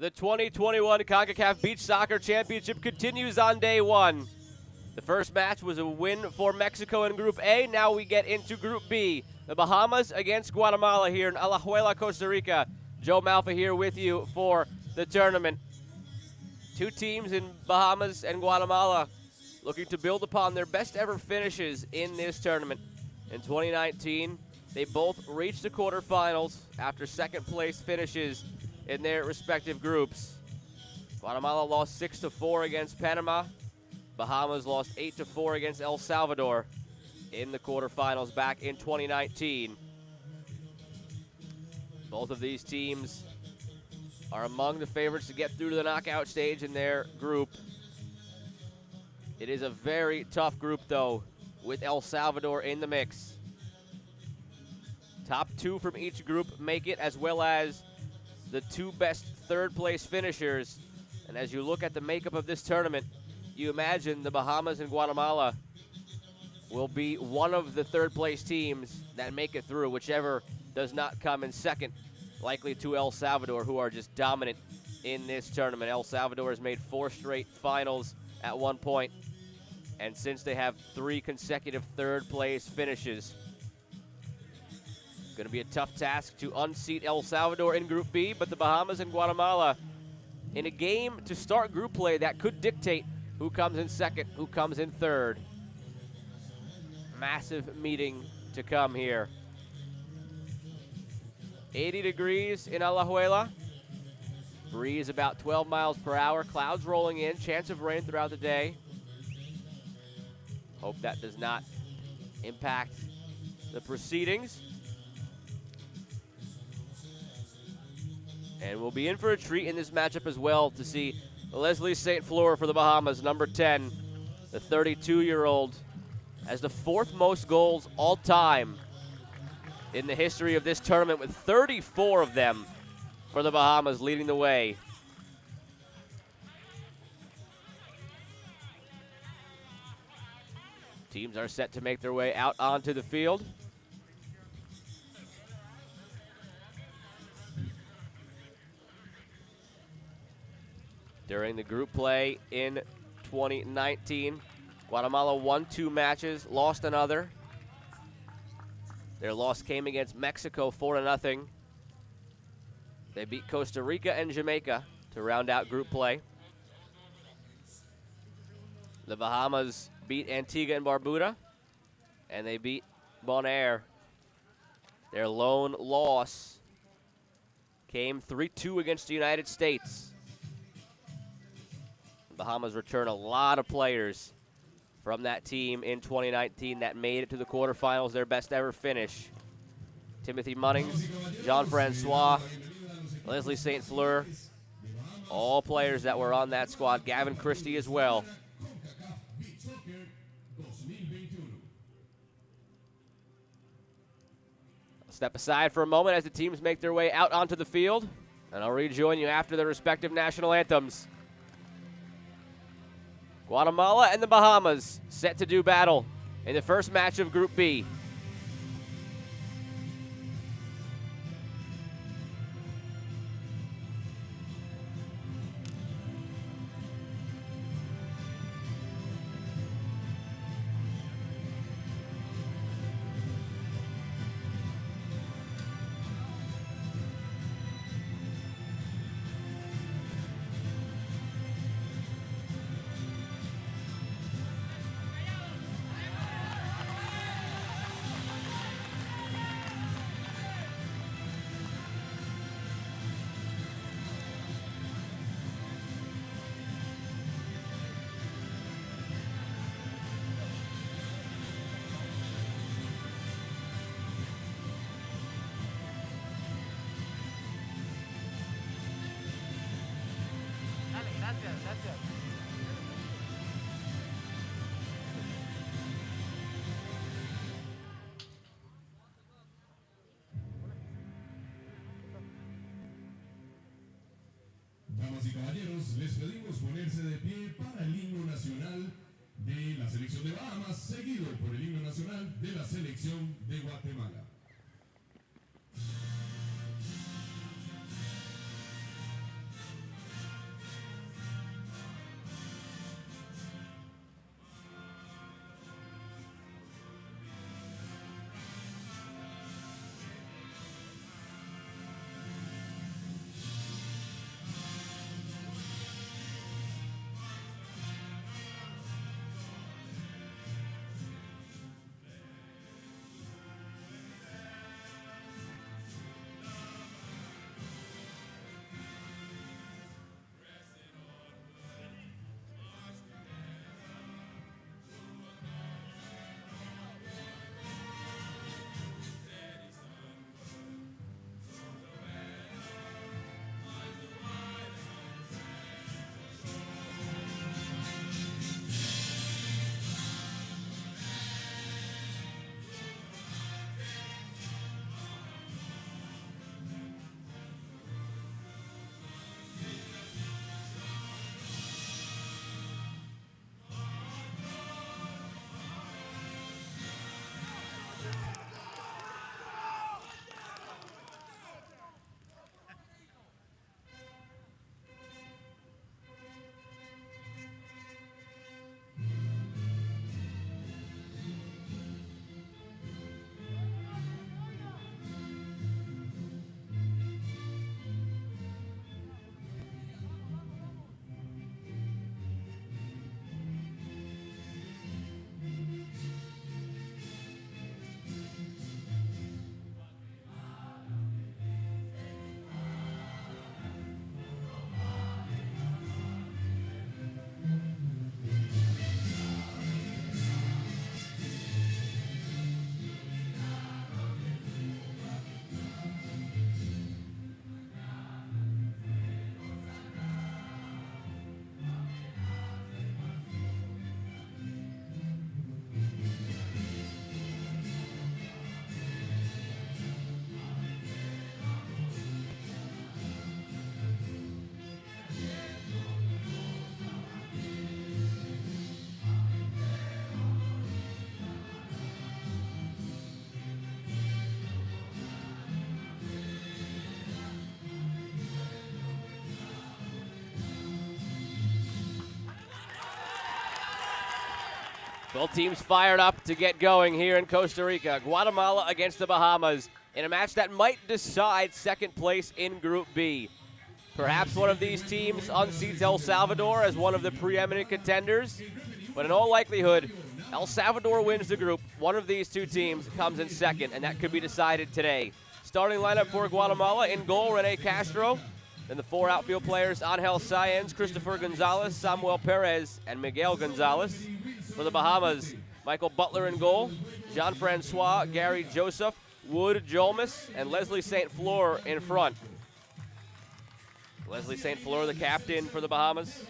The 2021 Concacaf Beach Soccer Championship continues on day one. The first match was a win for Mexico in Group A. Now we get into Group B. The Bahamas against Guatemala here in Alajuela, Costa Rica. Joe Malfa here with you for the tournament. Two teams in Bahamas and Guatemala looking to build upon their best ever finishes in this tournament. In 2019, they both reached the quarterfinals after second place finishes in their respective groups. Guatemala lost 6-4 against Panama. Bahamas lost 8-4 against El Salvador in the quarterfinals back in 2019. Both of these teams are among the favorites to get through to the knockout stage in their group. It is a very tough group, though, with El Salvador in the mix. Top two from each group make it, as well as the two best third-place finishers. And as you look at the makeup of this tournament, you imagine the Bahamas and Guatemala will be one of the third-place teams that make it through, whichever does not come in second, likely to El Salvador, who are just dominant in this tournament. El Salvador has made 4 straight finals at one point, and since they have 3 consecutive third-place finishes. Going to be a tough task to unseat El Salvador in Group B, but the Bahamas and Guatemala in a game to start group play that could dictate who comes in second, who comes in third. Massive meeting to come here. 80 degrees in Alajuela. Breeze about 12 miles per hour. Clouds rolling in. Chance of rain throughout the day. Hope that does not impact the proceedings. And we'll be in for a treat in this matchup as well to see Leslie St. Fleur for the Bahamas, number 10, the 32-year-old, has the 4th most goals all time in the history of this tournament, with 34 of them for the Bahamas, leading the way. Teams are set to make their way out onto the field. During the group play in 2019, Guatemala won 2 matches, lost another. Their loss came against Mexico 4-0. They beat Costa Rica and Jamaica to round out group play. The Bahamas beat Antigua and Barbuda, and they beat Bonaire. Their lone loss came 3-2 against the United States. Bahamas return a lot of players from that team in 2019 that made it to the quarterfinals, their best ever finish. Timothy Munnings, Jean-Francois, Leslie St. Fleur, all players that were on that squad. Gavin Christie as well. I'll step aside for a moment as the teams make their way out onto the field, and I'll rejoin you after their respective national anthems. Guatemala and the Bahamas set to do battle in the first match of Group B. Both teams fired up to get going here in Costa Rica. Guatemala against the Bahamas in a match that might decide second place in Group B. Perhaps one of these teams unseats El Salvador as one of the preeminent contenders, but in all likelihood, El Salvador wins the group. One of these two teams comes in second, and that could be decided today. Starting lineup for Guatemala: in goal, Rene Castro. Then the four outfield players: Angel Sáenz, Christopher Gonzalez, Samuel Perez, and Miguel Gonzalez. For the Bahamas, Michael Butler in goal, Jean-Francois, Gary Joseph, Wood Jolmes, and Leslie St. Fleur in front. Leslie St. Fleur, the captain for the Bahamas.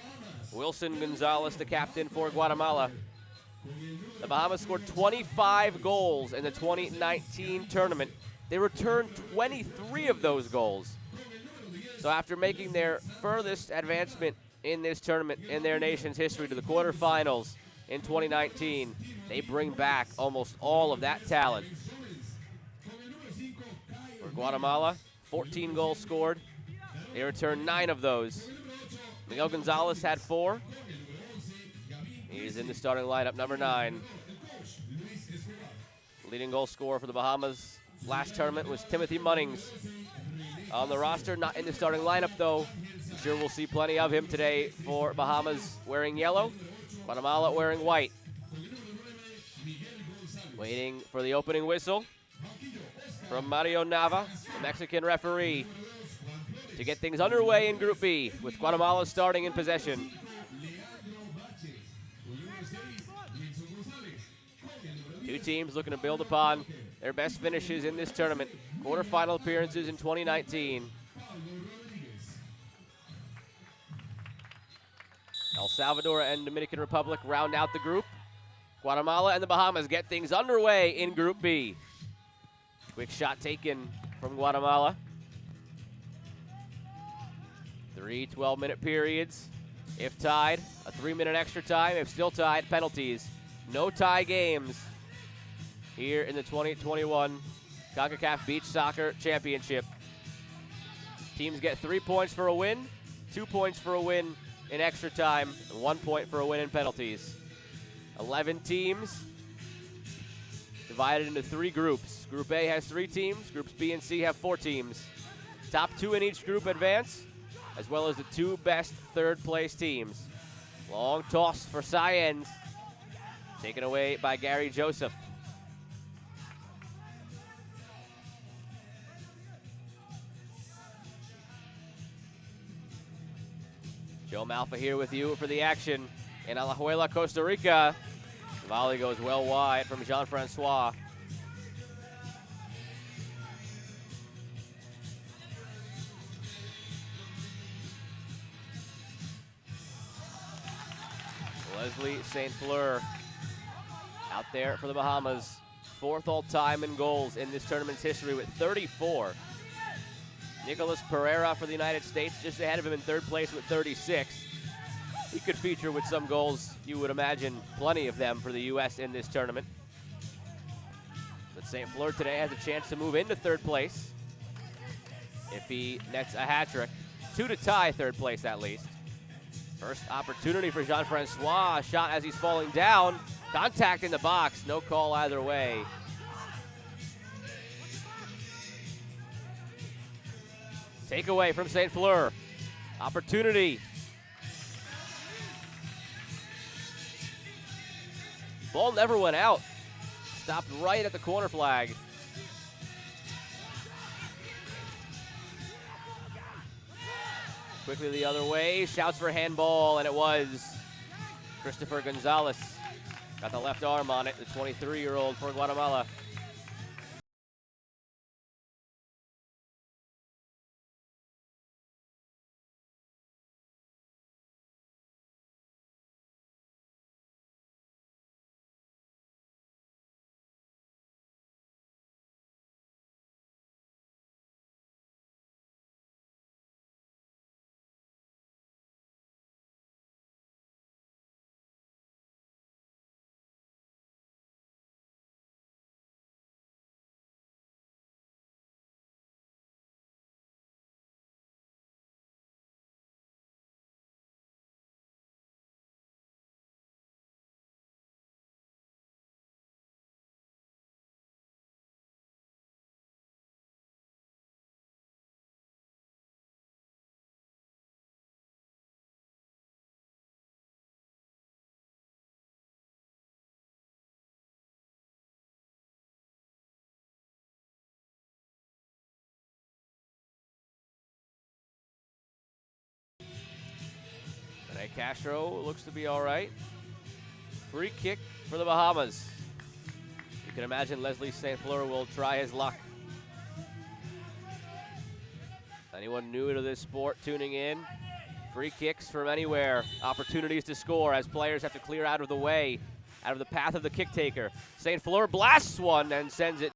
Wilson Gonzalez, the captain for Guatemala. The Bahamas scored 25 goals in the 2019 tournament. They returned 23 of those goals. So after making their furthest advancement in this tournament in their nation's history to the quarterfinals in 2019, they bring back almost all of that talent. For Guatemala, 14 goals scored. They returned 9 of those. Miguel Gonzalez had 4. He's in the starting lineup, number 9. Leading goal scorer for the Bahamas last tournament was Timothy Munnings. On the roster, not in the starting lineup though. I'm sure we'll see plenty of him today for Bahamas wearing yellow, Guatemala wearing white. Waiting for the opening whistle from Mario Nava, the Mexican referee, to get things underway in Group B, with Guatemala starting in possession. Two teams looking to build upon their best finishes in this tournament. Quarterfinal appearances in 2019. El Salvador and Dominican Republic round out the group. Guatemala and the Bahamas get things underway in Group B. Quick shot taken from Guatemala. 3 12-minute periods. If tied, a 3-minute extra time. If still tied, penalties. No tie games here in the 2021 Concacaf Beach Soccer Championship. Teams get 3 points for a win, 2 points for a win in extra time, and 1 point for a win in penalties. 11 teams divided into 3 groups. Group A has 3 teams. Groups B and C have 4 teams. Top 2 in each group advance, as well as the 2 best third-place teams. Long toss for Sáenz, taken away by Gary Joseph. Joe Malfa here with you for the action in Alajuela, Costa Rica. The volley goes well wide from Jean-Francois. Leslie St. Fleur out there for the Bahamas. 4th all-time in goals in this tournament's history with 34. Nicolas Pereira for the United States just ahead of him in 3rd place with 36. He could feature with some goals. You would imagine plenty of them for the U.S. in this tournament. But St. Fleur today has a chance to move into 3rd place if he nets a hat trick. 2 to tie 3rd place at least. First opportunity for Jean-Francois. Shot as he's falling down. Contact in the box. No call either way. Takeaway from St. Fleur. Opportunity. Ball never went out. Stopped right at the corner flag. Quickly the other way. Shouts for handball, and it was. Christopher Gonzalez got the left arm on it, the 23-year-old for Guatemala. Castro looks to be all right. Free kick for the Bahamas. You can imagine Leslie St. Fleur will try his luck. Anyone new to this sport tuning in? Free kicks from anywhere. Opportunities to score as players have to clear out of the way, out of the path of the kick taker. St. Fleur blasts one and sends it.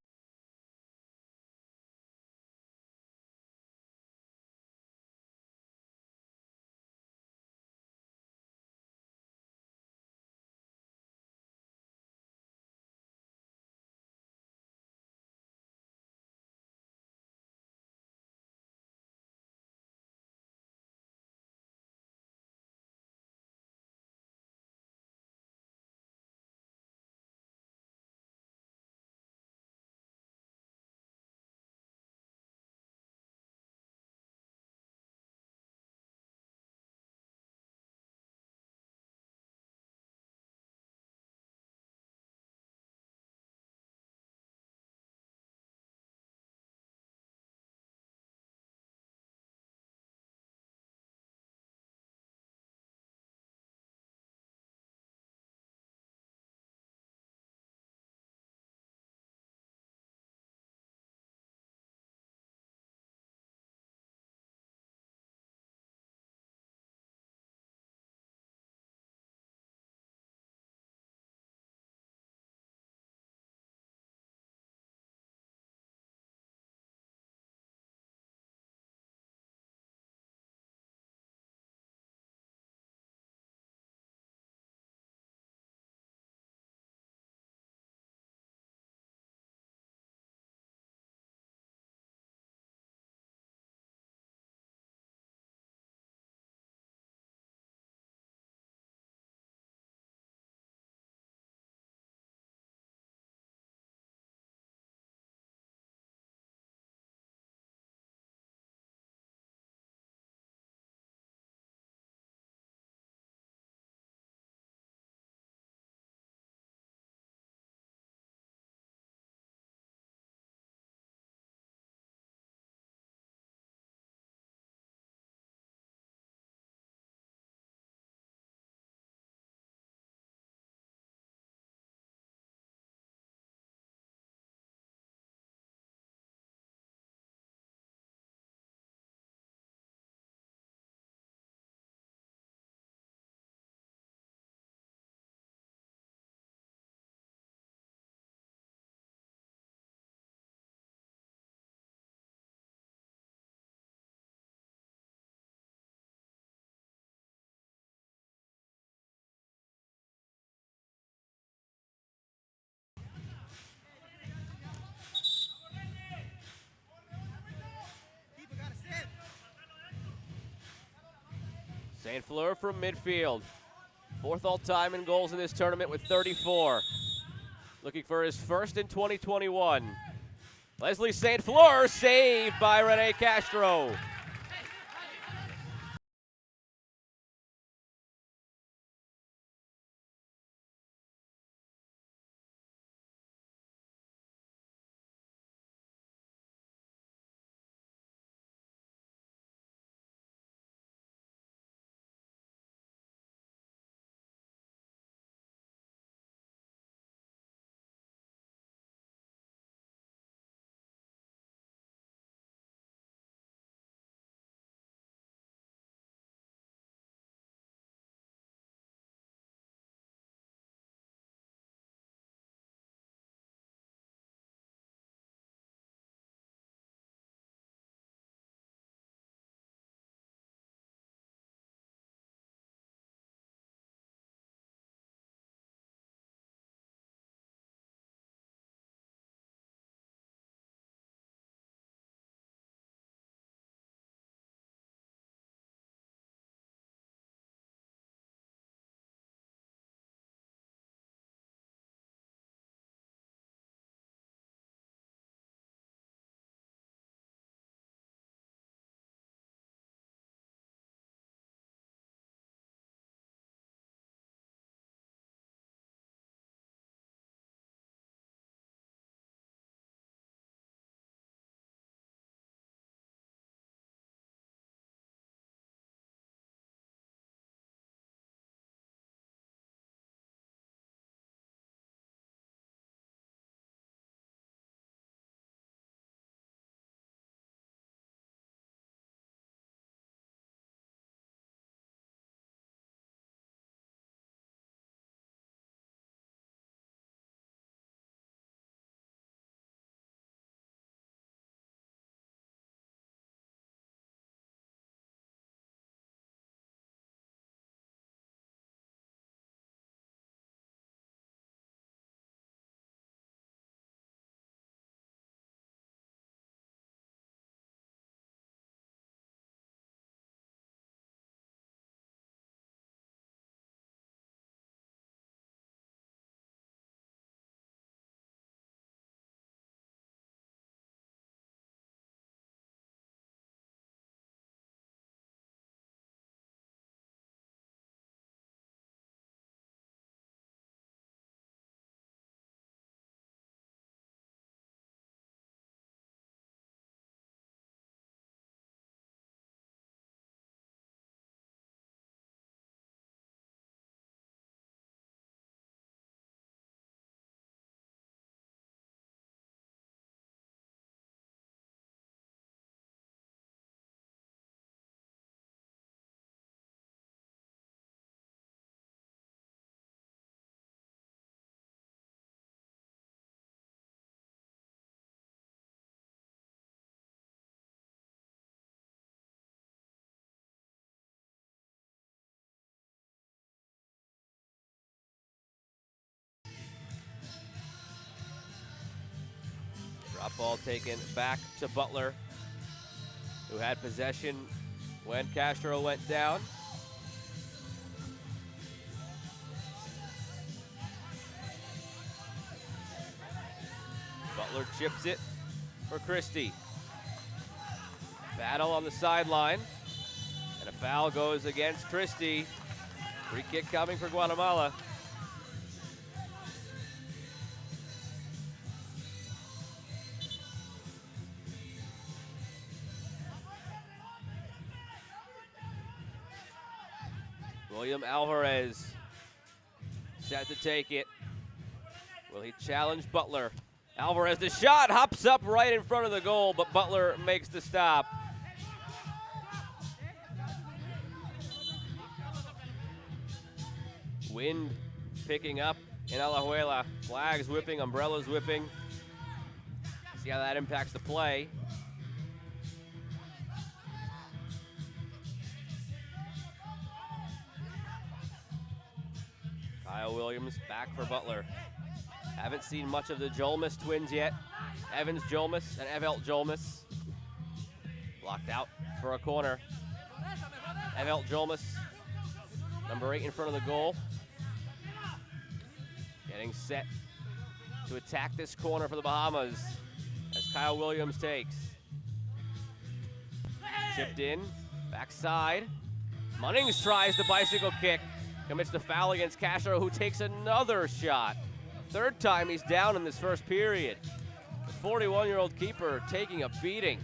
St. Fleur from midfield. Fourth all-time in goals in this tournament with 34. Looking for his first in 2021. Leslie St. Fleur saved by Rene Castro. Ball taken back to Butler, who had possession when Castro went down. Butler chips it for Christie. Battle on the sideline, and a foul goes against Christie. Free kick coming for Guatemala. William Alvarez set to take it. Will he challenge Butler? Alvarez, the shot hops up right in front of the goal, but Butler makes the stop. Wind picking up in Alajuela. Flags whipping, umbrellas whipping. See how that impacts the play. Kyle Williams back for Butler. Haven't seen much of the Jolmas twins yet. Evans Jolmas and Evelt Jolmas. Blocked out for a corner. Evelt Jolmas, number 8 in front of the goal. Getting set to attack this corner for the Bahamas as Kyle Williams takes. Chipped in, backside. Munnings tries the bicycle kick. Commits the foul against Castro, who takes another shot. Third time he's down in this first period. The 41-year-old keeper taking a beating.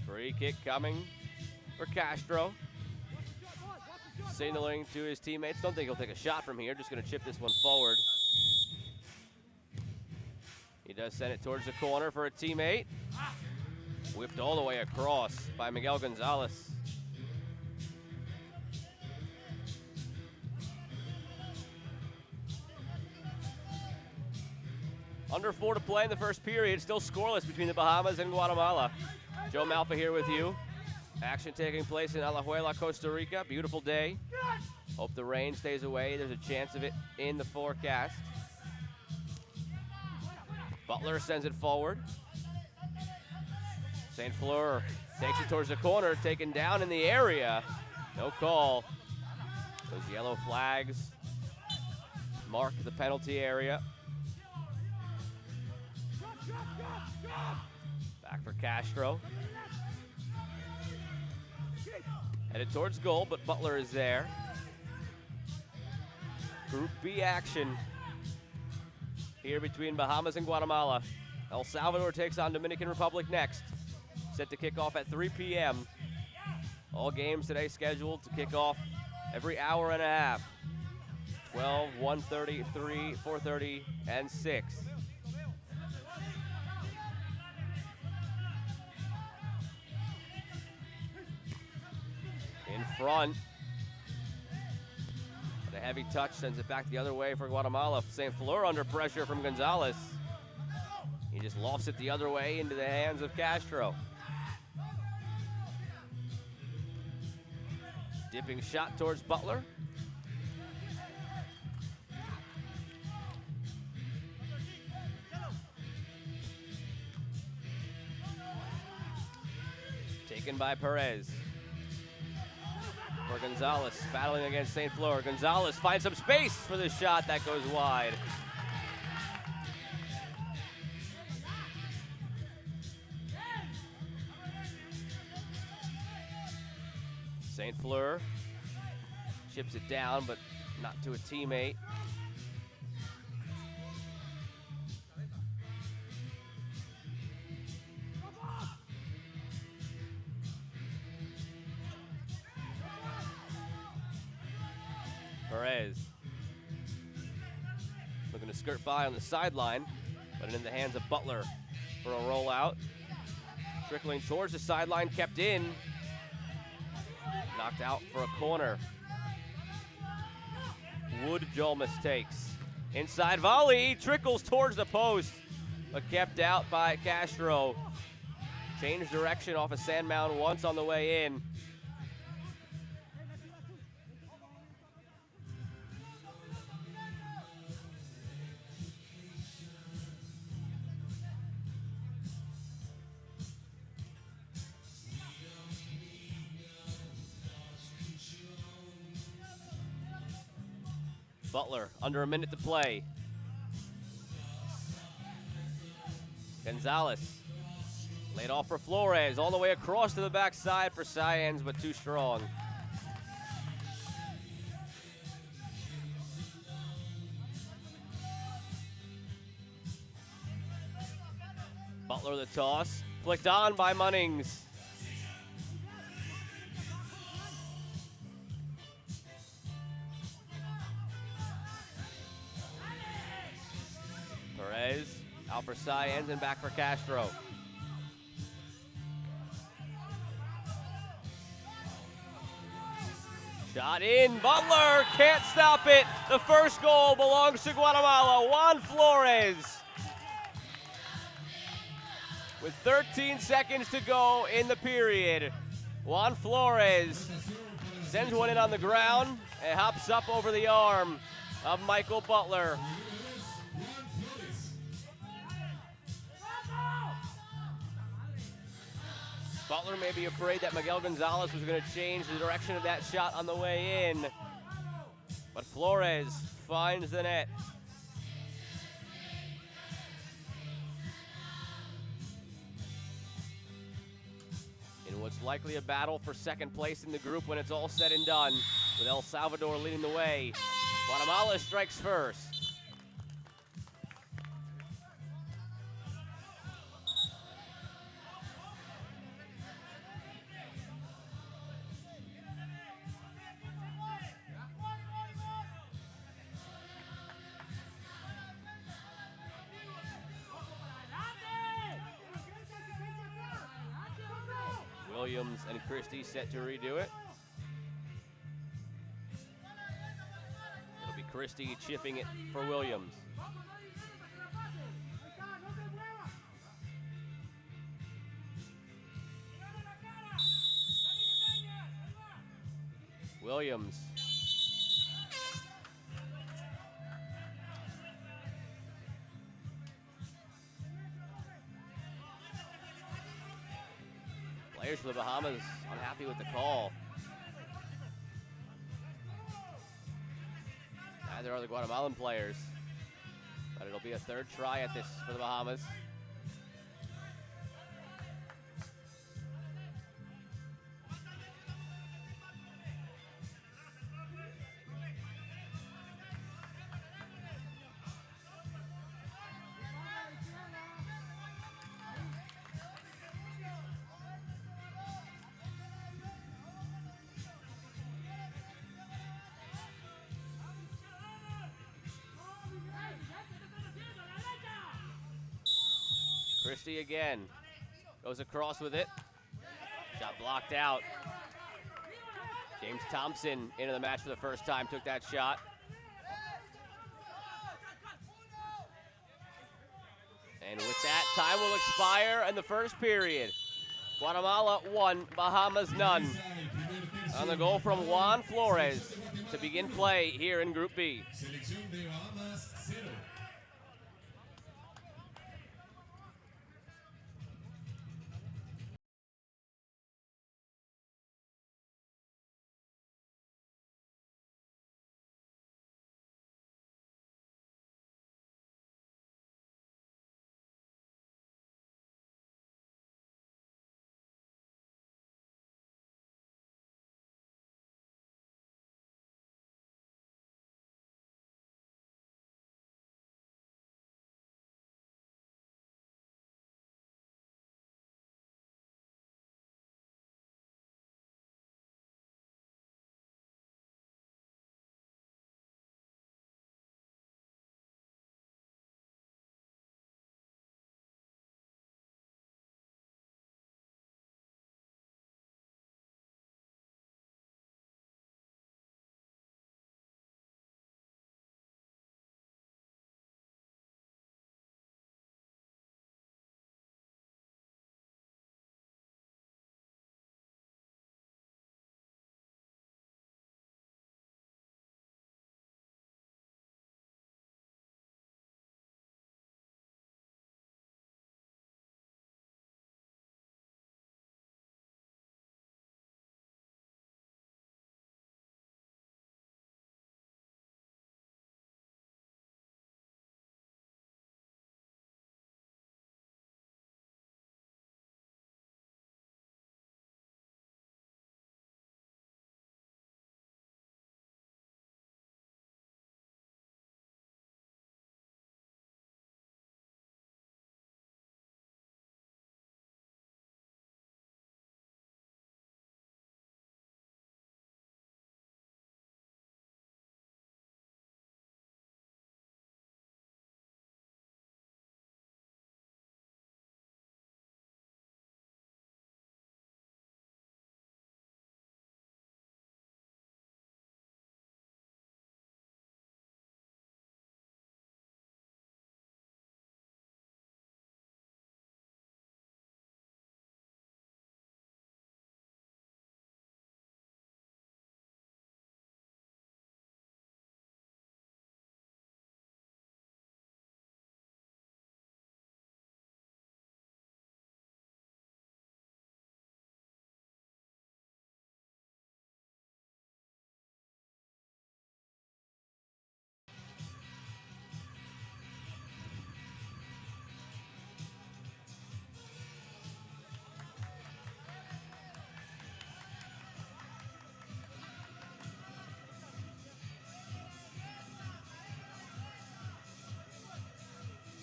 Free kick coming for Castro. Signaling to his teammates. Don't think he'll take a shot from here. Just going to chip this one forward. He does send it towards the corner for a teammate. Whipped all the way across by Miguel Gonzalez. Under 4 to play in the first period. Still scoreless between the Bahamas and Guatemala. Joe Malfa here with you. Action taking place in Alajuela, Costa Rica. Beautiful day. Hope the rain stays away. There's a chance of it in the forecast. Butler sends it forward. St. Fleur takes it towards the corner, taken down in the area. No call. Those yellow flags mark the penalty area. Back for Castro. Headed towards goal, but Butler is there. Group B action here between Bahamas and Guatemala. El Salvador takes on Dominican Republic next. Set to kick off at 3 p.m. All games today scheduled to kick off every hour and a half. 12, 1:30, 3, 4:30, and 6. In front. But a heavy touch sends it back the other way for Guatemala. St. Fleur under pressure from Gonzalez. He just lofts it the other way into the hands of Castro. Dipping shot towards Butler. Taken by Perez. For Gonzalez, battling against St. Fleur. Gonzalez finds some space for the shot that goes wide. St. Fleur chips it down, but not to a teammate. Perez looking to skirt by on the sideline, but in the hands of Butler for a rollout. Trickling towards the sideline, kept in. Knocked out for a corner. Wood Jolmas takes. Inside volley, trickles towards the post, but kept out by Castro. Changed direction off a sand mound once on the way in. Butler, under a minute to play. Gonzalez, laid off for Flores, all the way across to the backside for Cyans, but too strong. Butler the toss, flicked on by Munnings. Perez, out for Cyans and back for Castro. Shot in, Butler can't stop it. The first goal belongs to Guatemala, Juan Flores. With 13 seconds to go in the period, Juan Flores sends one in on the ground and hops up over the arm of Michael Butler. Butler may be afraid that Miguel Gonzalez was going to change the direction of that shot on the way in, but Flores finds the net. In what's likely a battle for second place in the group when it's all said and done, with El Salvador leading the way. Guatemala strikes first. Williams and Christie set to redo it. It'll be Christie chipping it for Williams. Williams. Players for the Bahamas unhappy with the call. Neither are the Guatemalan players, but it'll be a third try at this for the Bahamas. Christie again, goes across with it. Shot blocked out. James Thompson into the match for the first time, took that shot. And with that, time will expire in the first period. Guatemala 1, Bahamas none. On the goal from Juan Flores to begin play here in Group B.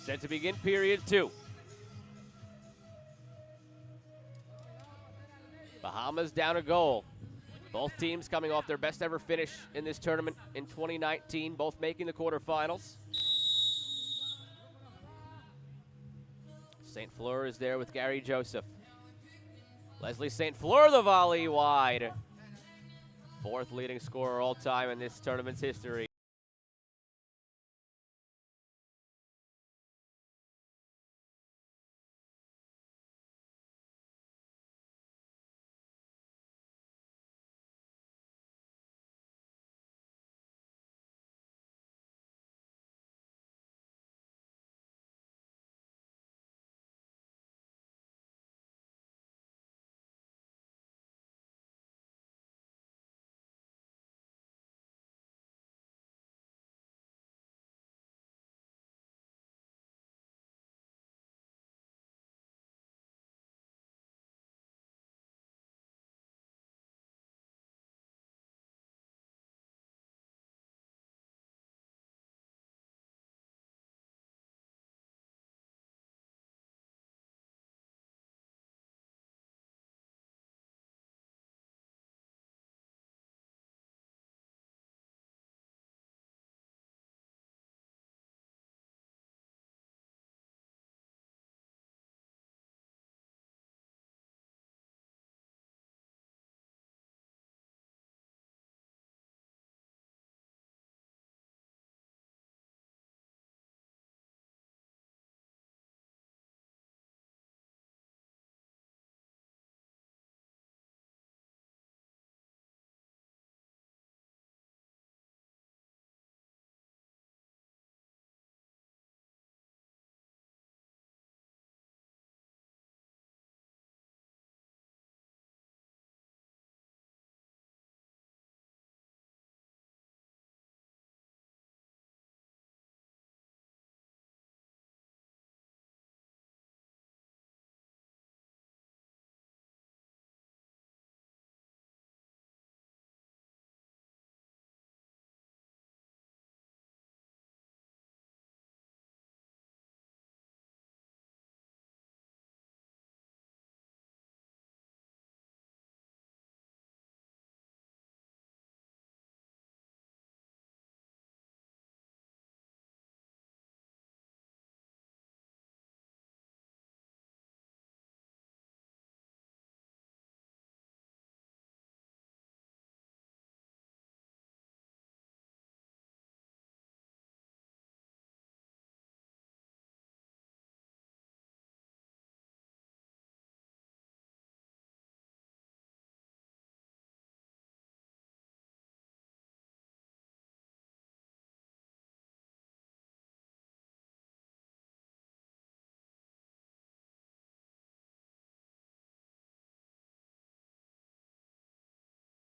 Set to begin period 2. Bahamas down a goal. Both teams coming off their best ever finish in this tournament in 2019, both making the quarterfinals. St. Fleur is there with Gary Joseph. Leslie St. Fleur, the volley wide. 4th leading scorer all time in this tournament's history.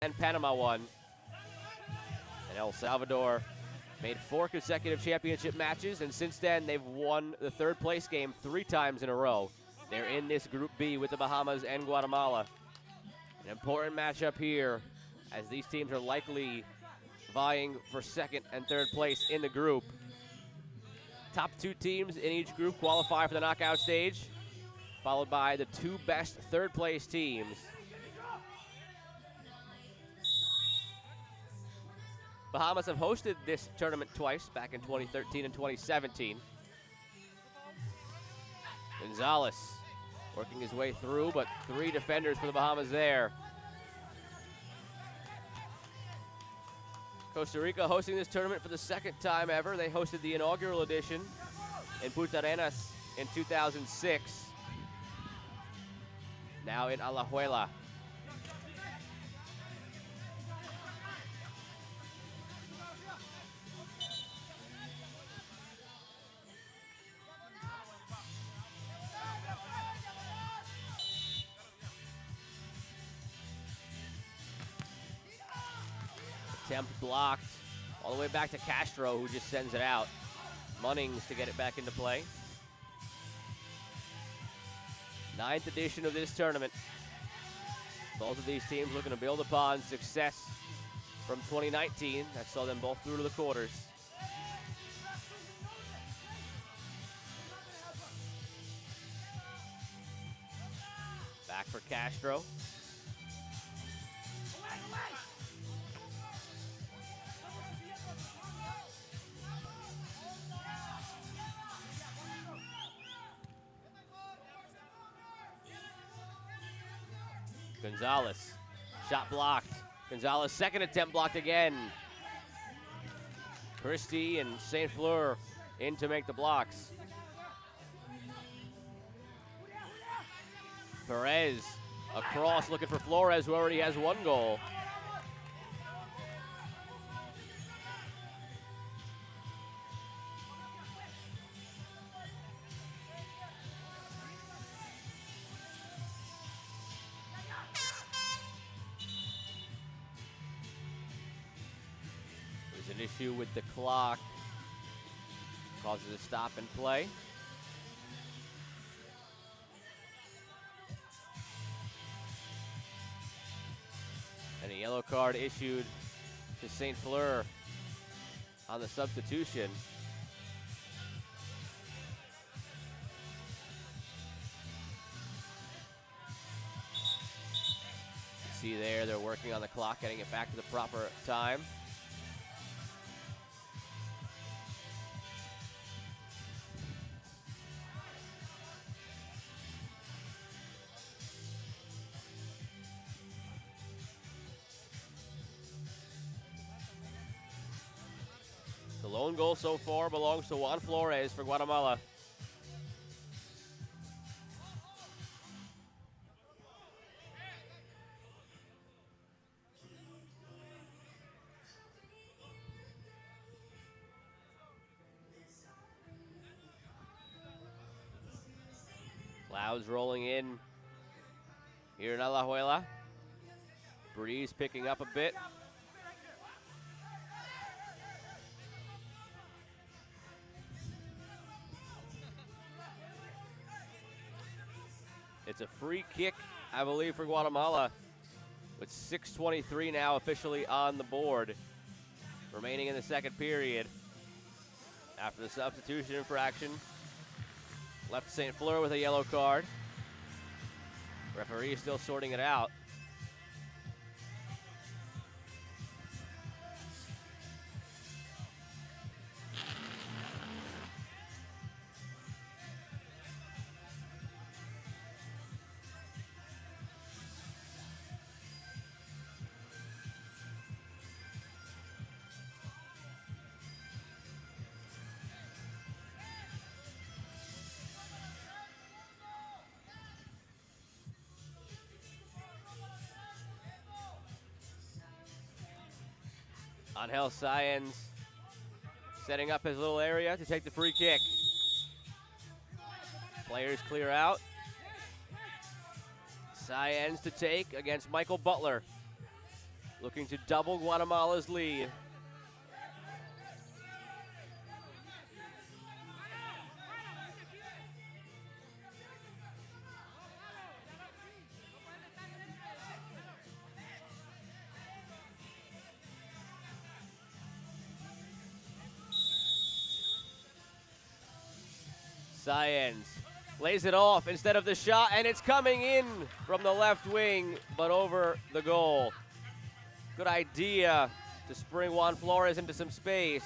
And Panama won. And El Salvador made 4 consecutive championship matches, and since then they've won the 3rd place game 3 times in a row. They're in this Group B with the Bahamas and Guatemala. An important matchup here, as these teams are likely vying for 2nd and 3rd place in the group. Top 2 teams in each group qualify for the knockout stage, followed by the 2 best 3rd place teams. Bahamas have hosted this tournament twice, back in 2013 and 2017. Gonzalez working his way through, but 3 defenders for the Bahamas there. Costa Rica hosting this tournament for the 2nd time ever. They hosted the inaugural edition in Punta Arenas in 2006. Now in Alajuela. Attempt blocked all the way back to Castro, who just sends it out. Munnings to get it back into play. 9th edition of this tournament. Both of these teams looking to build upon success from 2019. That saw them both through to the quarters. Back for Castro. Gonzalez, shot blocked. Gonzalez, second attempt blocked again. Christie and St. Fleur in to make the blocks. Perez across looking for Flores, who already has one goal. There's an issue with the clock. Causes a stop and play. And a yellow card issued to St. Fleur on the substitution. You see there, they're working on the clock, getting it back to the proper time. The lone goal so far belongs to Juan Flores for Guatemala. Clouds rolling in here in Alajuela. Breeze picking up a bit. It's a free kick, I believe, for Guatemala, with 6:23 now officially on the board, remaining in the second period. After the substitution infraction, left St. Fleur with a yellow card. Referee is still sorting it out. Angel Sáenz setting up his little area to take the free kick. Players clear out. Sáenz to take against Michael Butler, looking to double Guatemala's lead. Sáenz lays it off instead of the shot, and it's coming in from the left wing, but over the goal. Good idea to spring Juan Flores into some space.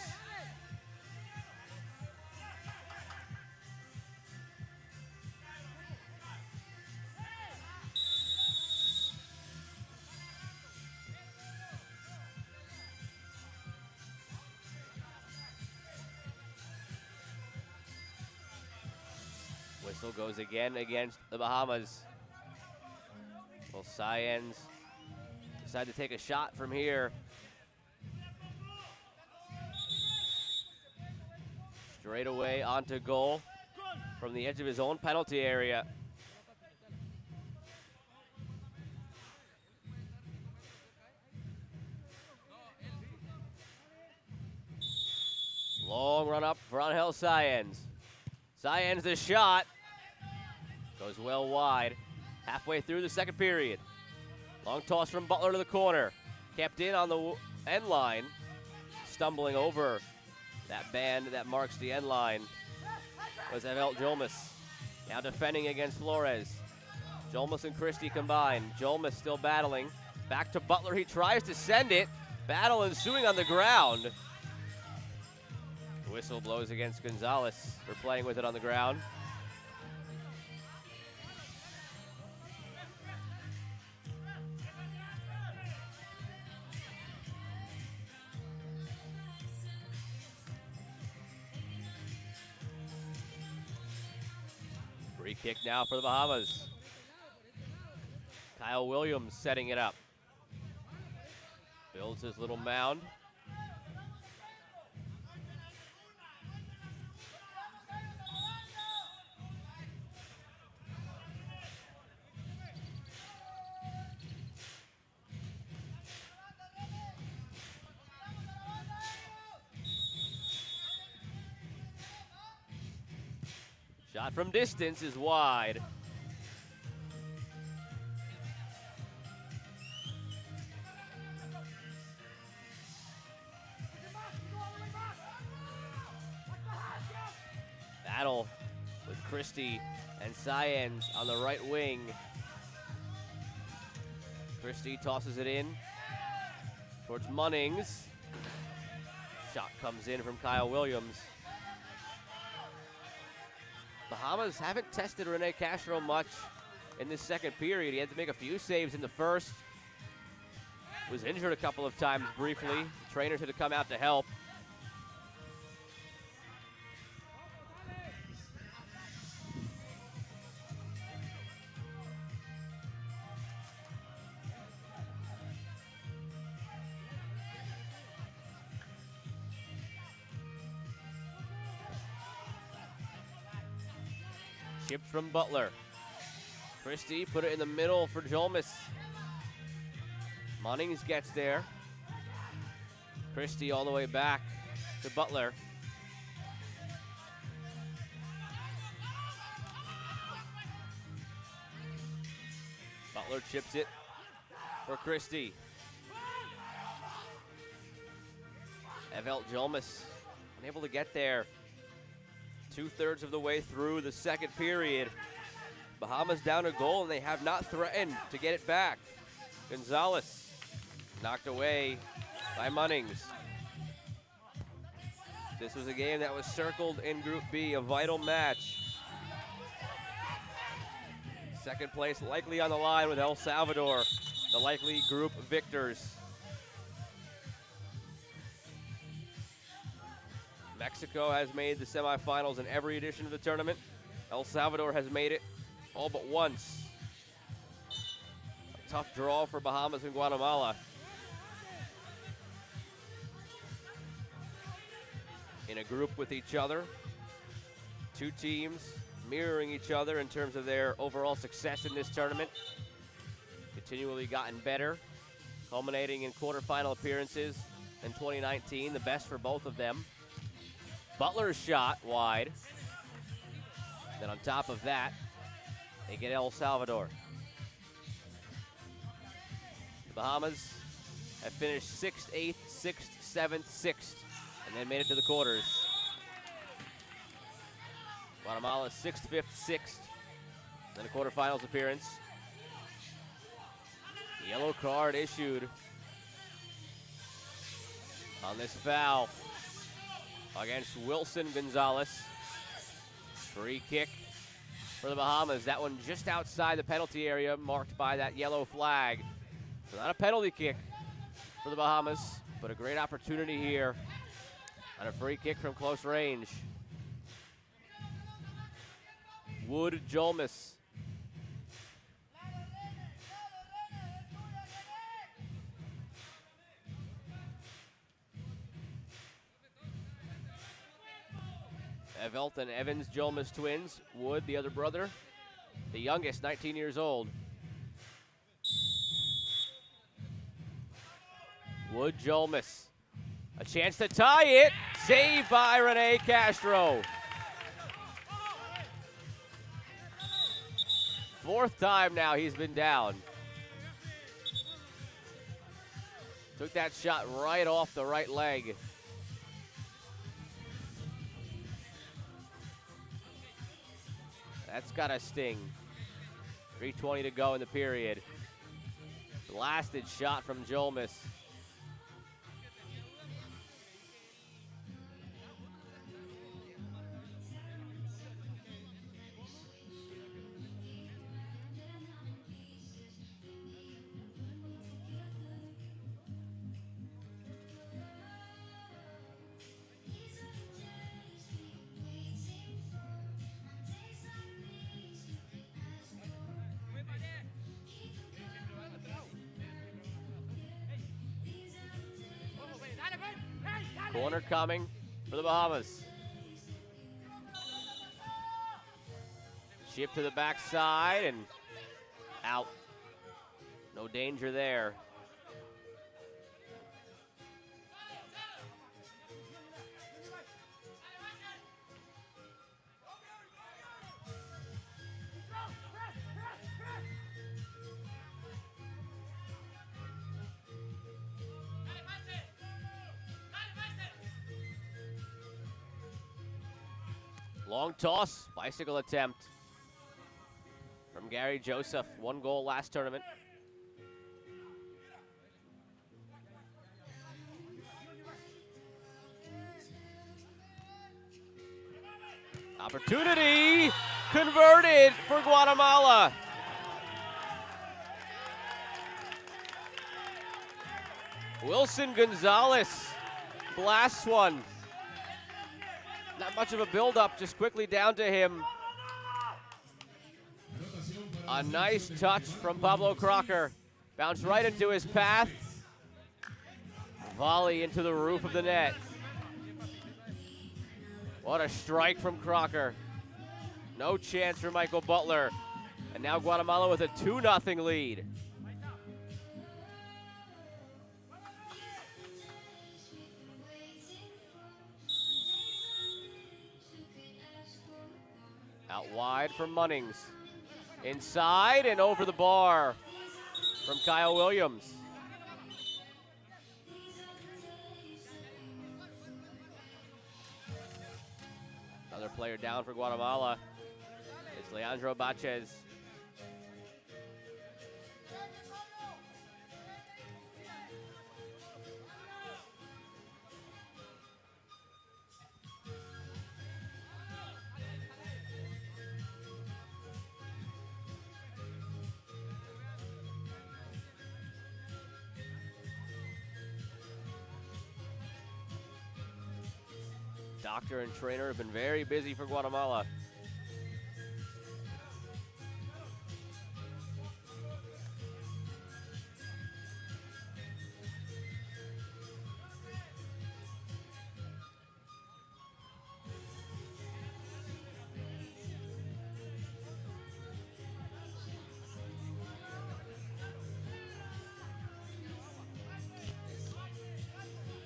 Whistle goes again against the Bahamas. Will Sáenz decide to take a shot from here? Straight away onto goal from the edge of his own penalty area. Long run up for Angel Sáenz. Sáenz the shot. Goes well wide. Halfway through the second period. Long toss from Butler to the corner. Kept in on the end line. Stumbling over that band that marks the end line was Evelt Jolmas. Now defending against Flores. Jolmas and Christie combined. Jolmas still battling. Back to Butler. He tries to send it. Battle ensuing on the ground. Whistle blows against Gonzalez for playing with it on the ground. Free kick now for the Bahamas. Kyle Williams setting it up. Builds his little mound. Shot from distance is wide. Battle with Christie and Syens on the right wing. Christie tosses it in towards Munnings. Shot comes in from Kyle Williams. Bahamas haven't tested Rene Castro much in this second period. He had to make a few saves in the first. Was injured a couple of times briefly. Trainers had to come out to help. Chipped from Butler. Christie put it in the middle for Jolmas. Munnings gets there. Christie all the way back to Butler. Butler chips it for Christie. Evelt Jolmas unable to get there. 2/3 of the way through the second period. Bahamas down a goal, and they have not threatened to get it back. Gonzalez knocked away by Munnings. This was a game that was circled in Group B, a vital match. Second place likely on the line with El Salvador, the likely group victors. Mexico has made the semifinals in every edition of the tournament. El Salvador has made it all but once. A tough draw for Bahamas and Guatemala. In a group with each other. Two teams mirroring each other in terms of their overall success in this tournament. Continually gotten better, culminating in quarterfinal appearances in 2019, the best for both of them. Butler's shot wide. Then on top of that, they get El Salvador. The Bahamas have finished 6th, 8th, 6th, 7th, 6th, and then made it to the quarters. Guatemala 6th, 5th, 6th, then a quarterfinals appearance. Yellow card issued on this foul against Wilson Gonzalez. Free kick for the Bahamas. That one just outside the penalty area, marked by that yellow flag. So not a penalty kick for the Bahamas, but a great opportunity here on a free kick from close range. Wood Jolmas. Evelt and Evans Jolmas twins. Wood, the other brother. The youngest, 19 years old. Wood Jolmas. A chance to tie it. Saved by Rene Castro. Fourth time now he's been down. Took that shot right off the right leg. That's gotta sting. 3:20 to go in the period. Blasted shot from Jolmis. Corner coming for the Bahamas. Chip to the backside and out. No danger there. Long toss, bicycle attempt from Gary Joseph. 1 goal last tournament. Opportunity converted for Guatemala. Wilson Gonzalez blasts one. Not much of a build-up, just quickly down to him. A nice touch from Pablo Crocker. Bounced right into his path. Volley into the roof of the net. What a strike from Crocker. No chance for Michael Butler. And now Guatemala with a 2-0 lead. Out wide for Munnings. Inside and over the bar from Kyle Williams. Another player down for Guatemala. It's Leandro Bachez. Doctor and trainer have been very busy for Guatemala.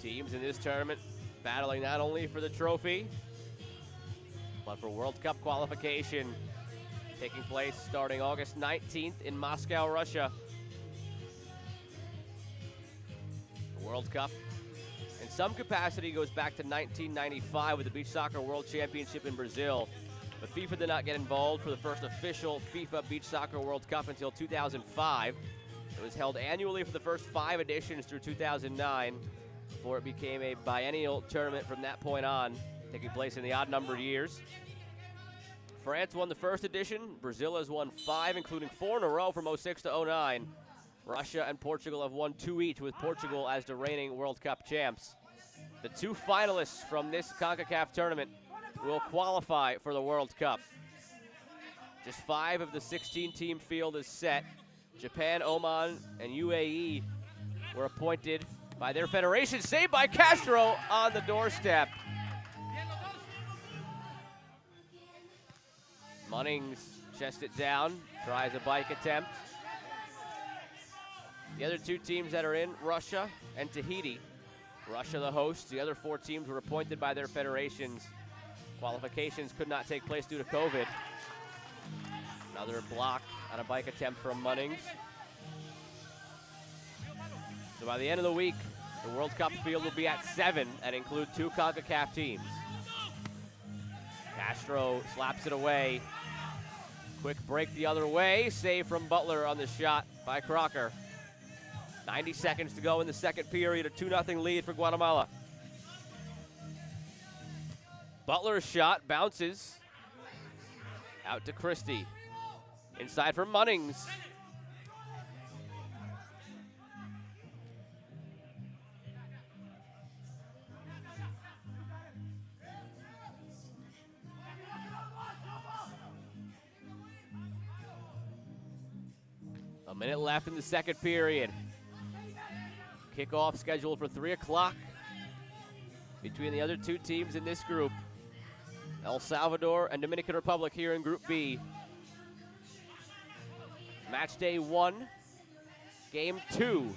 Teams in this tournament battling not only for the trophy, but for World Cup qualification, taking place starting August 19th in Moscow, Russia. The World Cup, in some capacity, goes back to 1995 with the Beach Soccer World Championship in Brazil. But FIFA did not get involved for the first official FIFA Beach Soccer World Cup until 2005. It was held annually for the first 5 editions through 2009. Before it became a biennial tournament from that point on, taking place in the odd-numbered years. France won the first edition. Brazil has won 5, including 4 in a row from 06 to 09. Russia and Portugal have won 2 each, with Portugal as the reigning World Cup champs. The 2 finalists from this Concacaf tournament will qualify for the World Cup. Just 5 of the 16-team field is set. Japan, Oman, and UAE were appointed by their federation. Saved by Castro on the doorstep. Munnings chests it down, tries a bike attempt. The other 2 teams that are in, Russia and Tahiti. Russia the hosts. The other 4 teams were appointed by their federations. Qualifications could not take place due to COVID. Another block on a bike attempt from Munnings. So by the end of the week, the World Cup field will be at 7 and include 2 CONCACAF teams. Castro slaps it away. Quick break the other way. Save from Butler on the shot by Crocker. 90 seconds to go in the second period. A 2-0 lead for Guatemala. Butler's shot bounces out to Christie. Inside for Munnings. A minute left in the second period. Kickoff scheduled for 3 o'clock between the other two teams in this group. El Salvador and Dominican Republic here in Group B. Match day 1, game 2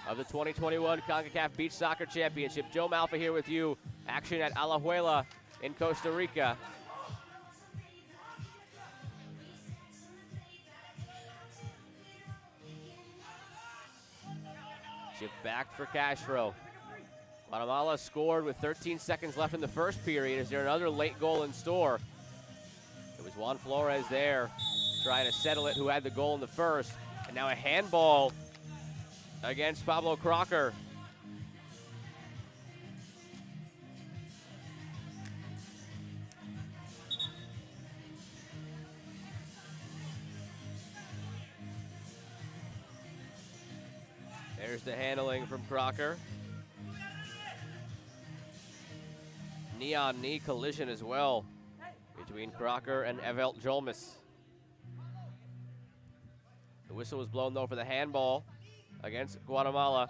of the 2021 Concacaf Beach Soccer Championship. Joe Malfa here with you. Action at Alajuela in Costa Rica. Chip back for Castro. Guatemala scored with 13 seconds left in the first period. Is there another late goal in store? It was Juan Flores there trying to settle it, who had the goal in the first. And now a handball against Pablo Crocker. There's the handling from Crocker. Knee-on-knee collision as well between Crocker and Evelt Jolmis. The whistle was blown, though, for the handball against Guatemala.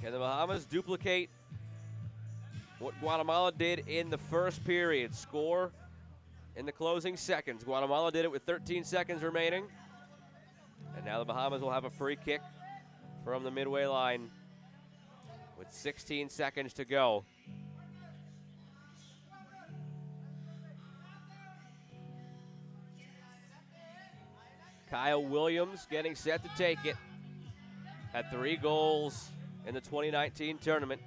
Can the Bahamas duplicate what Guatemala did in the first period? Score in the closing seconds. Guatemala did it with 13 seconds remaining. And now the Bahamas will have a free kick from the midway line with 16 seconds to go. Kyle Williams getting set to take it. Had 3 goals in the 2019 tournament.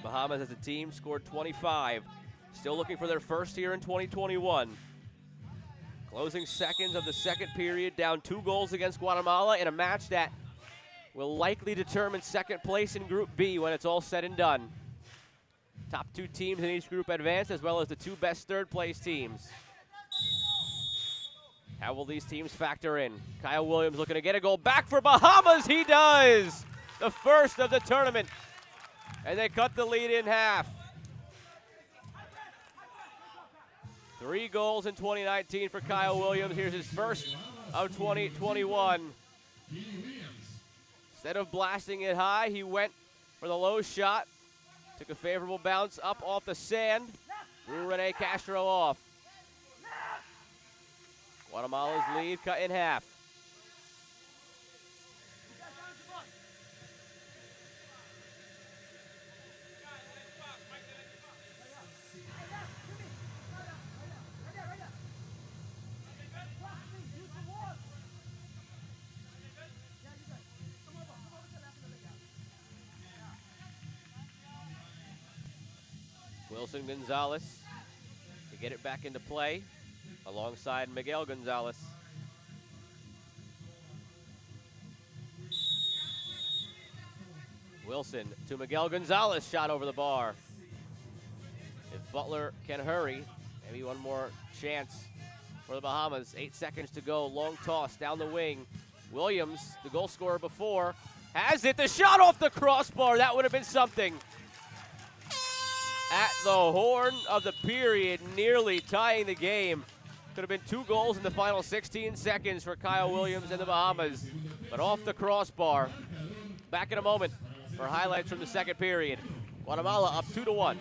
Bahamas as a team scored 25. Still looking for their first here in 2021. Closing seconds of the second period, down 2 goals against Guatemala in a match that will likely determine second place in Group B when it's all said and done. Top 2 teams in each group advance, as well as the 2 best third-place teams. How will these teams factor in? Kyle Williams looking to get a goal back for Bahamas. He does! The first of the tournament. And they cut the lead in half. 3 goals in 2019 for Kyle Williams. Here's his first of 2021. Instead of blasting it high, he went for the low shot. Took a favorable bounce up off the sand. Threw Rene Castro off. Guatemala's lead cut in half. Wilson Gonzalez to get it back into play alongside Miguel Gonzalez. Wilson to Miguel Gonzalez, shot over the bar. If Butler can hurry, maybe one more chance for the Bahamas. 8 seconds to go, long toss down the wing. Williams, the goal scorer before, has it, the shot off the crossbar, that would have been something. At the horn of the period, nearly tying the game. Could have been 2 goals in the final 16 seconds for Kyle Williams and the Bahamas, but off the crossbar. Back in a moment for highlights from the second period. Guatemala up 2-1.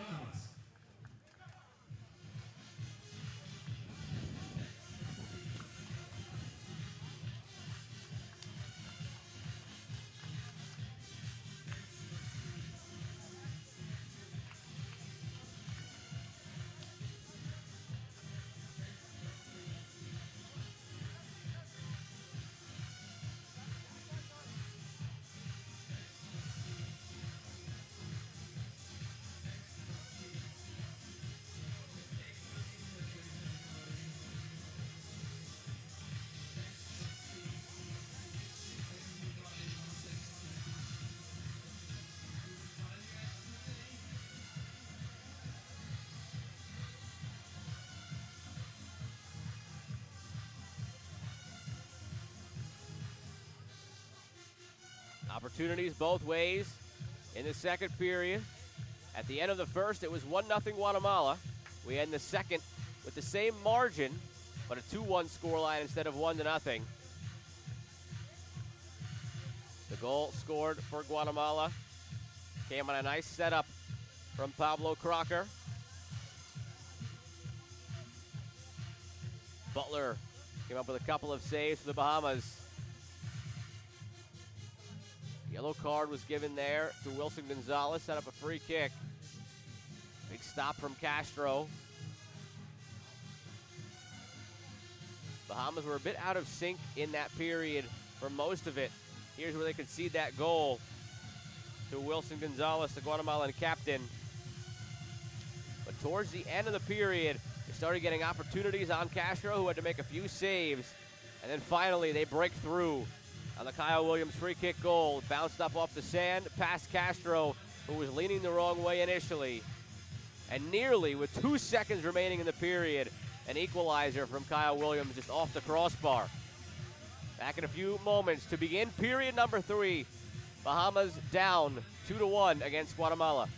Opportunities both ways in the second period. At the end of the first, it was 1-0 Guatemala. We end the second with the same margin, but a 2-1 scoreline instead of 1-0. The goal scored for Guatemala came on a nice setup from Pablo Crocker. Butler came up with a couple of saves for the Bahamas. Yellow card was given there to Wilson Gonzalez, set up a free kick. Big stop from Castro. Bahamas were a bit out of sync in that period for most of it. Here's where they concede that goal to Wilson Gonzalez, the Guatemalan captain. But towards the end of the period, they started getting opportunities on Castro, who had to make a few saves. And then finally, they break through on the Kyle Williams free kick goal. Bounced up off the sand, past Castro, who was leaning the wrong way initially. And nearly, with 2 seconds remaining in the period, an equalizer from Kyle Williams just off the crossbar. Back in a few moments to begin period number 3. Bahamas down 2-1 against Guatemala.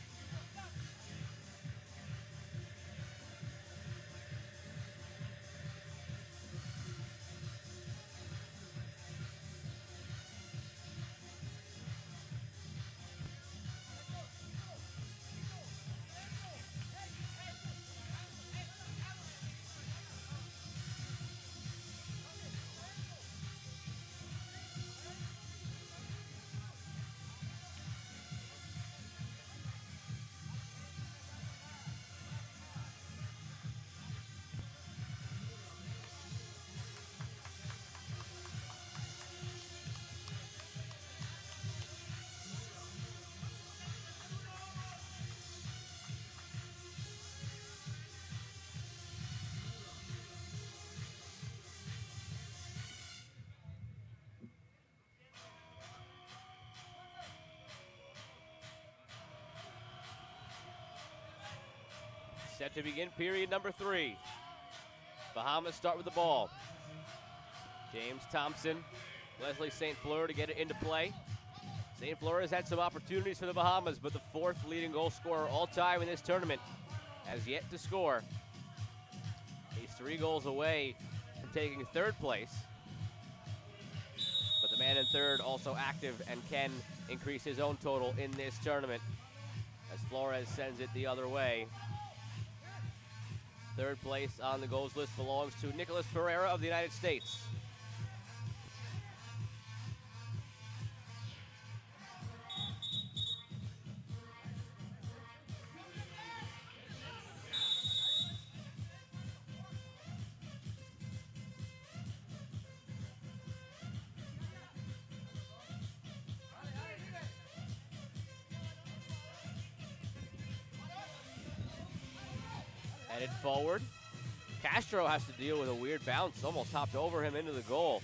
Set to begin period number 3. Bahamas start with the ball. James Thompson, Leslie St. Fleur to get it into play. St. Fleur has had some opportunities for the Bahamas, but the 4th leading goal scorer all time in this tournament has yet to score. He's 3 goals away from taking 3rd place. But the man in 3rd also active and can increase his own total in this tournament as Flores sends it the other way. 3rd place on the goals list belongs to Nicholas Pereira of the United States. Headed forward. Castro has to deal with a weird bounce. Almost hopped over him into the goal.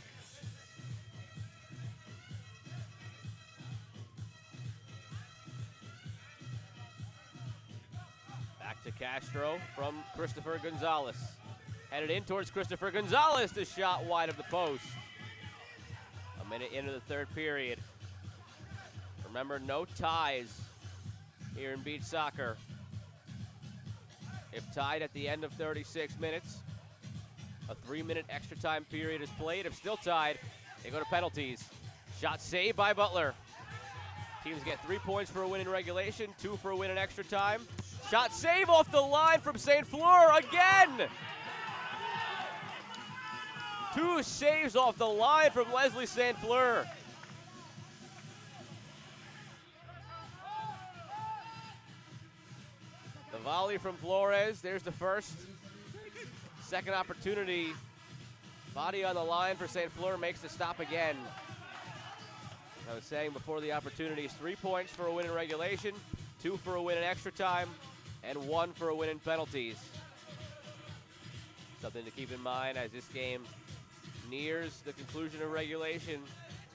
Back to Castro from Christopher Gonzalez. Headed in towards Christopher Gonzalez. The shot wide of the post. A minute into the 3rd period. Remember, no ties here in beach soccer. If tied at the end of 36 minutes, a 3-minute extra time period is played. If still tied, they go to penalties. Shot saved by Butler. Teams get 3 points for a win in regulation, 2 for a win in extra time. Shot save off the line from St. Fleur again! 2 saves off the line from Leslie St. Fleur. The volley from Flores, there's the first. Second opportunity, body on the line for St. Fleur, makes the stop again. As I was saying before the opportunities, 3 points for a win in regulation, 2 for a win in extra time, and 1 for a win in penalties. Something to keep in mind as this game nears the conclusion of regulation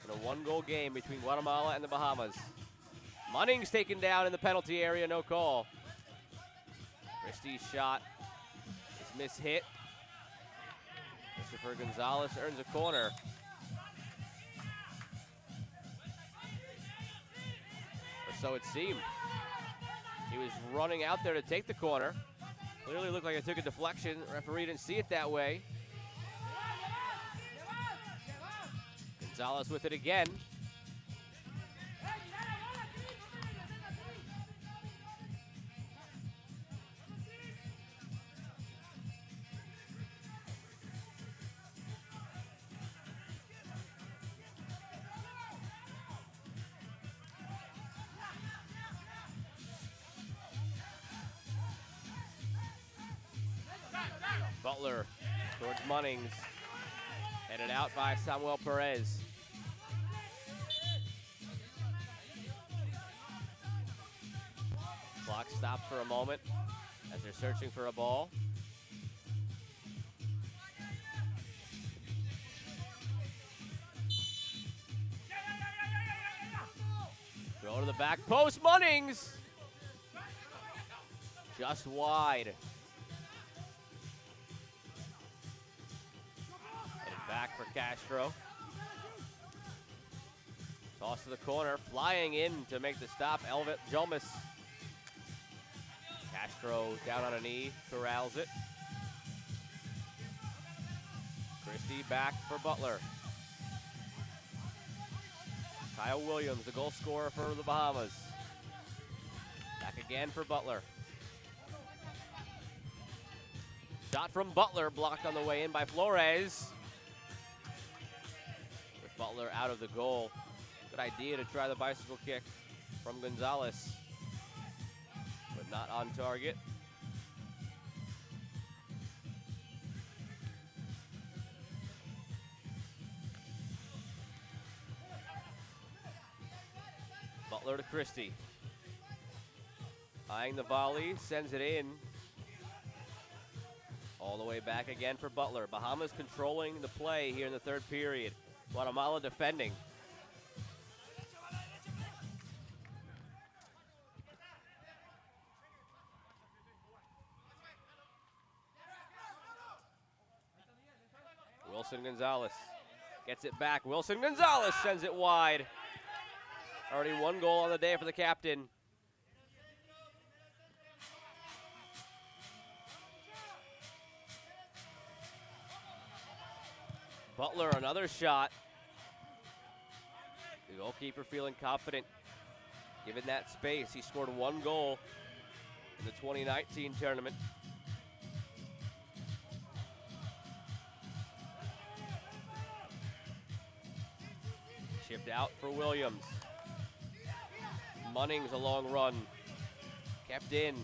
in a 1-goal game between Guatemala and the Bahamas. Munning's taken down in the penalty area, no call. Christie's shot is mishit. Christopher Gonzalez earns a corner. so it seemed. He was running out there to take the corner. Clearly looked like it took a deflection. Referee didn't see it that way. Gonzalez with it again. Butler towards Munnings. Headed out by Samuel Perez. Clock stopped for a moment as they're searching for a ball. Throw to the back post, Munnings! Just wide. Back for Castro. Toss to the corner, flying in to make the stop, Elvit Jomas. Castro down on a knee, corrals it. Christie back for Butler. Kyle Williams, the goal scorer for the Bahamas. Back again for Butler. Shot from Butler, blocked on the way in by Flores. Butler out of the goal. Good idea to try the bicycle kick from Gonzalez, but not on target. Butler to Christie. Eyeing the volley, sends it in. All the way back again for Butler. Bahamas controlling the play here in the third period. Guatemala defending. Wilson Gonzalez gets it back. Wilson Gonzalez sends it wide. Already one goal on the day for the captain. Butler, another shot. The goalkeeper feeling confident, given that space. He scored one goal in the 2019 tournament. Chipped out for Williams. Munnings a long run. Kept in.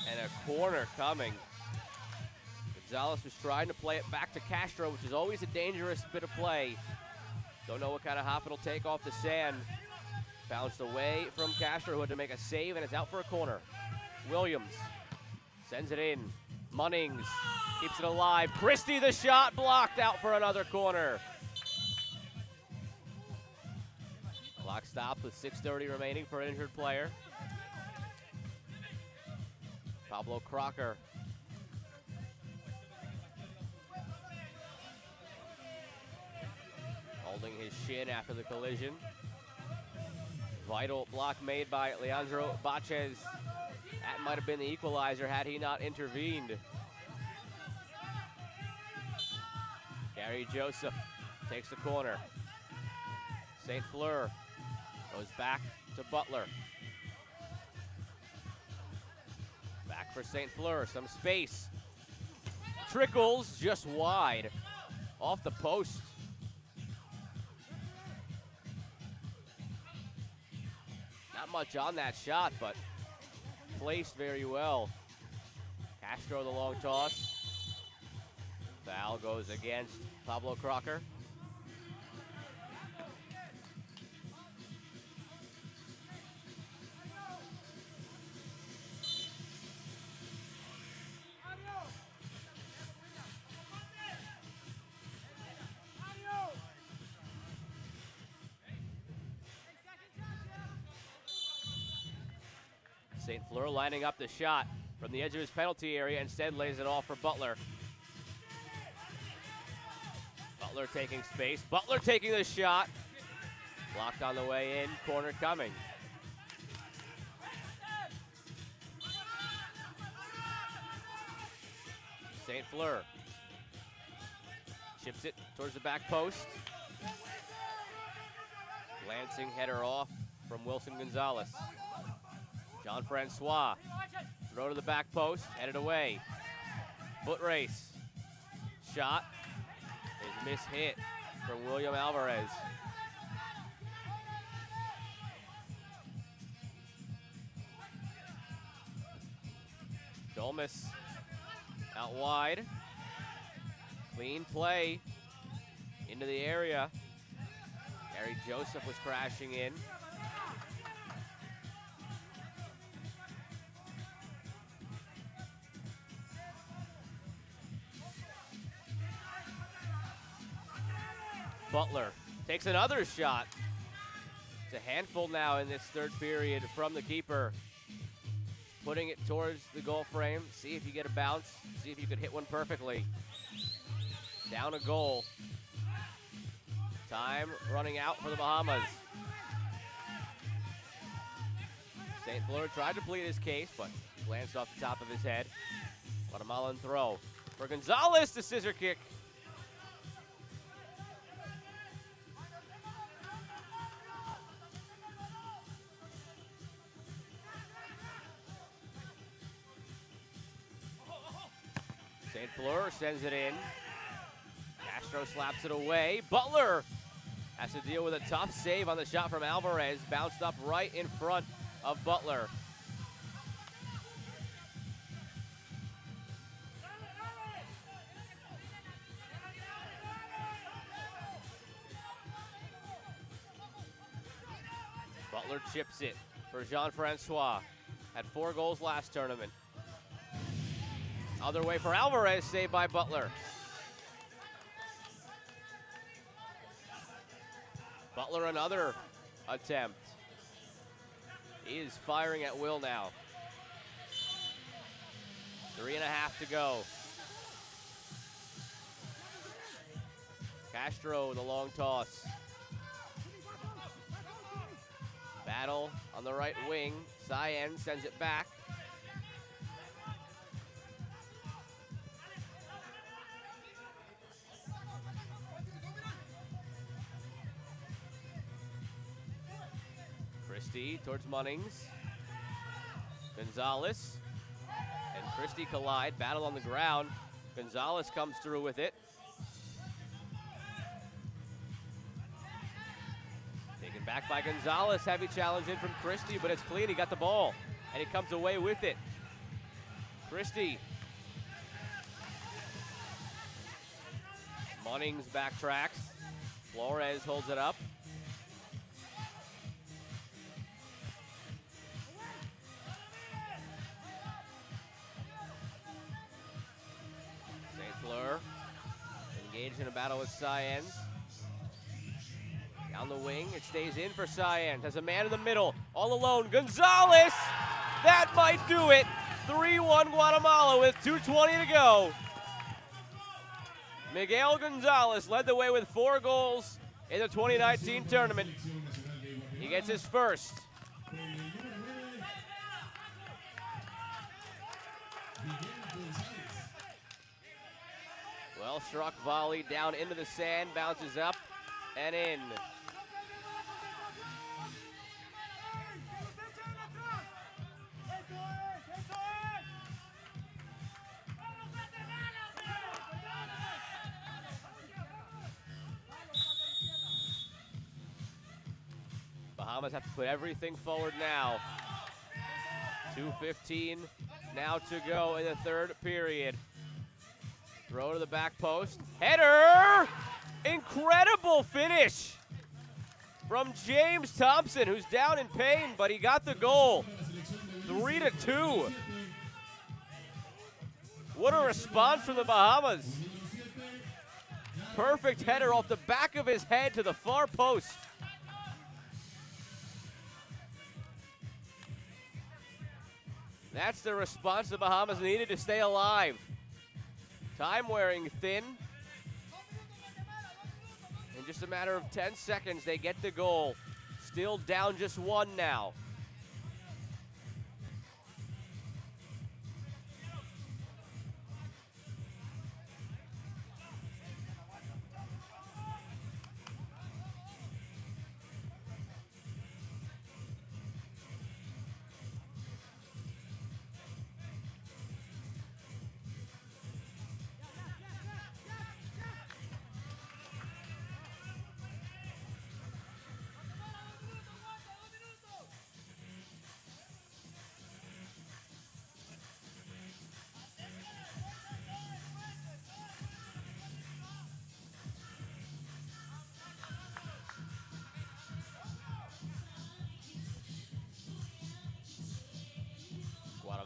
And a corner coming. Gonzalez was trying to play it back to Castro, which is always a dangerous bit of play. Don't know what kind of hop it'll take off the sand. Bounced away from Castro, who had to make a save, and it's out for a corner. Williams sends it in. Munnings keeps it alive. Christie, the shot, blocked out for another corner. Clock stopped with 6:30 remaining for an injured player. Pablo Crocker. Holding his shin after the collision. Vital block made by Leandro Bachez. That might have been the equalizer had he not intervened. Gary Joseph takes the corner. St. Fleur goes back to Butler. Back for St. Fleur, some space. Trickles just wide, off the post. Not much on that shot, but placed very well. Castro the long toss. Foul goes against Pablo Crocker. St. Fleur lining up the shot from the edge of his penalty area, instead lays it off for Butler. Butler taking space. Butler taking the shot. Blocked on the way in. Corner coming. St. Fleur chips it towards the back post. Glancing header off from Wilson Gonzalez. Jean-Francois, throw to the back post, headed away. Foot race. Shot is mishit from William Alvarez. Dolmas out wide. Clean play into the area. Gary Joseph was crashing in. Butler takes another shot. It's a handful now in this third period from the keeper. Putting it towards the goal frame. See if you get a bounce. See if you could hit one perfectly. Down a goal. Time running out for the Bahamas. St. Fleur tried to plead his case, but glanced off the top of his head. Guatemalan throw. For Gonzalez, the scissor kick. St. Fleur sends it in. Castro slaps it away. Butler has to deal with a tough save on the shot from Alvarez. Bounced up right in front of Butler. Butler chips it for Jean-Francois. Had 4 goals last tournament. Other way for Alvarez, saved by Butler. Butler another attempt. He is firing at will now. 3.5 to go. Castro, the long toss. Battle on the right wing. Cyan sends it back. Christie towards Munnings. Gonzalez and Christie collide. Battle on the ground. Gonzalez comes through with it. Taken back by Gonzalez. Heavy challenge in from Christie, but it's clean. He got the ball, and he comes away with it. Christie. Munnings backtracks. Flores holds it up. Fleur engaged in a battle with Cyans. Down the wing, it stays in for Cyans. Has a man in the middle, all alone. Gonzalez! That might do it. 3-1 Guatemala with 2:20 to go. Miguel Gonzalez led the way with 4 goals in the 2019 tournament. He gets his first. Well struck volley down into the sand, bounces up and in. Bahamas have to put everything forward now. 2:15 now to go in the third period. Throw to the back post. Header! Incredible finish from James Thompson, who's down in pain, but he got the goal. 3-2. What a response from the Bahamas. Perfect header off the back of his head to the far post. That's the response the Bahamas needed to stay alive. Time wearing thin. In just a matter of 10 seconds, they get the goal. Still down just 1 now.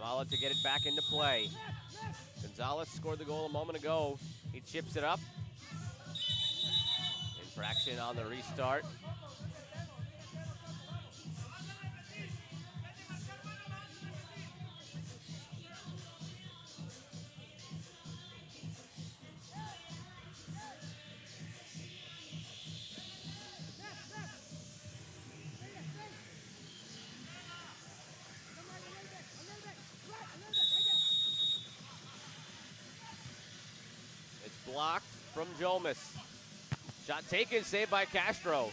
Guatemala to get it back into play. Gonzalez scored the goal a moment ago. He chips it up. Infraction on the restart. Blocked from Jolmis. Shot taken, saved by Castro.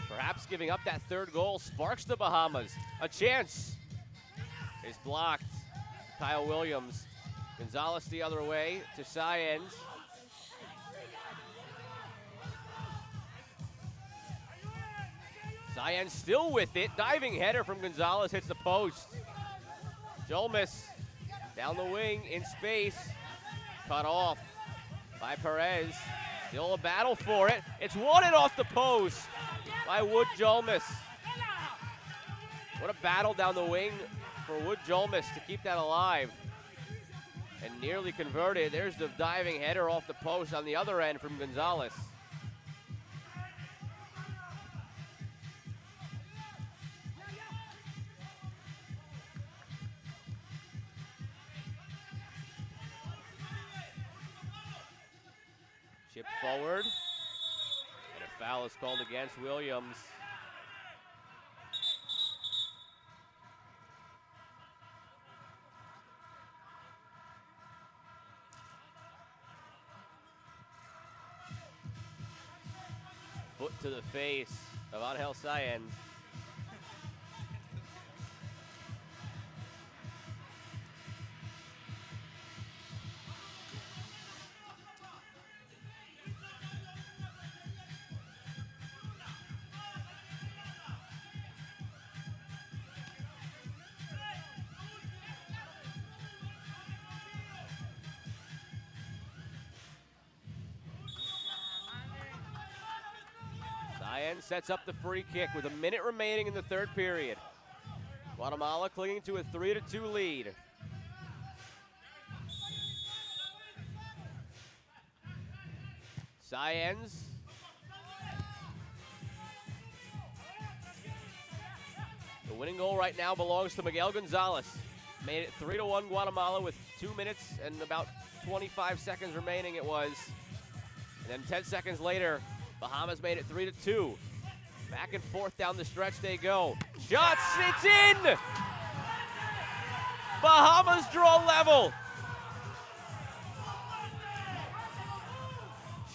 Perhaps giving up that third goal sparks the Bahamas. A chance is blocked. Kyle Williams. Gonzalez the other way to Saenz. Saenz still with it. Diving header from Gonzalez hits the post. Jolmis down the wing in space. Cut off by Perez. Still a battle for it. It's wanted off the post by Wood Jolmis. What a battle down the wing for Wood Jolmis to keep that alive. And nearly converted. There's the diving header off the post on the other end from Gonzalez. Chip forward, and a foul is called against Williams. Foot to the face of Angel Saenz. Saenz sets up the free kick with a minute remaining in the third period. Guatemala clinging to a 3-2 lead. Saenz. The winning goal right now belongs to Miguel Gonzalez. Made it 3-1 Guatemala with 2 minutes and about 25 seconds remaining it was. And then 10 seconds later, Bahamas made it 3-2. Back and forth down the stretch they go. Shots, it's in! Bahamas draw level.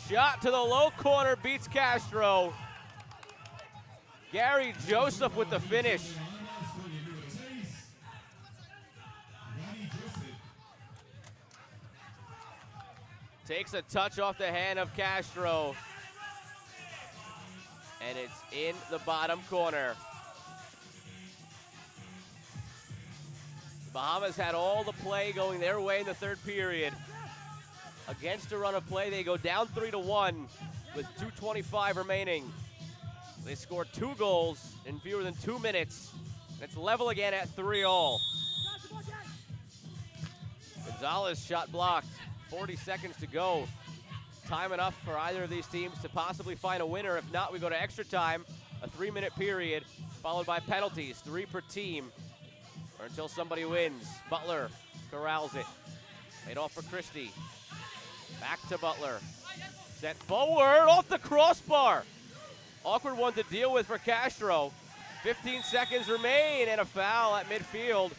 Shot to the low corner, beats Castro. Gary Joseph with the finish. Takes a touch off the hand of Castro. And it's in the bottom corner. The Bahamas had all the play going their way in the third period. Against a run of play, they go down 3-1 with 2:25 remaining. They score 2 goals in fewer than 2 minutes. And it's level again at 3-all. Gonzalez shot blocked. 40 seconds to go. Time enough for either of these teams to possibly find a winner. If not, we go to extra time, a 3-minute period, followed by penalties, 3 per team, or until somebody wins. Butler corrals it. Made off for Christie. Back to Butler. Set forward, off the crossbar. Awkward one to deal with for Castro. 15 seconds remain, and a foul at midfield.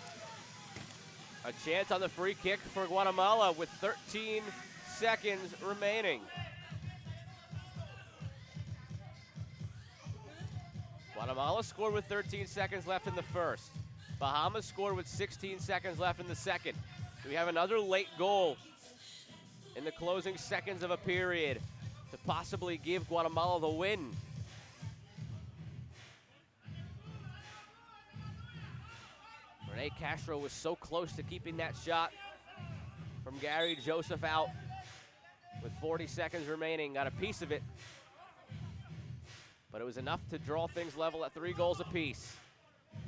A chance on the free kick for Guatemala with 13 seconds remaining. Guatemala scored with 13 seconds left in the first. Bahamas scored with 16 seconds left in the second. Do we have another late goal in the closing seconds of a period to possibly give Guatemala the win? Rene Castro was so close to keeping that shot from Gary Joseph out with 40 seconds remaining. Got a piece of it, but it was enough to draw things level at 3 goals apiece.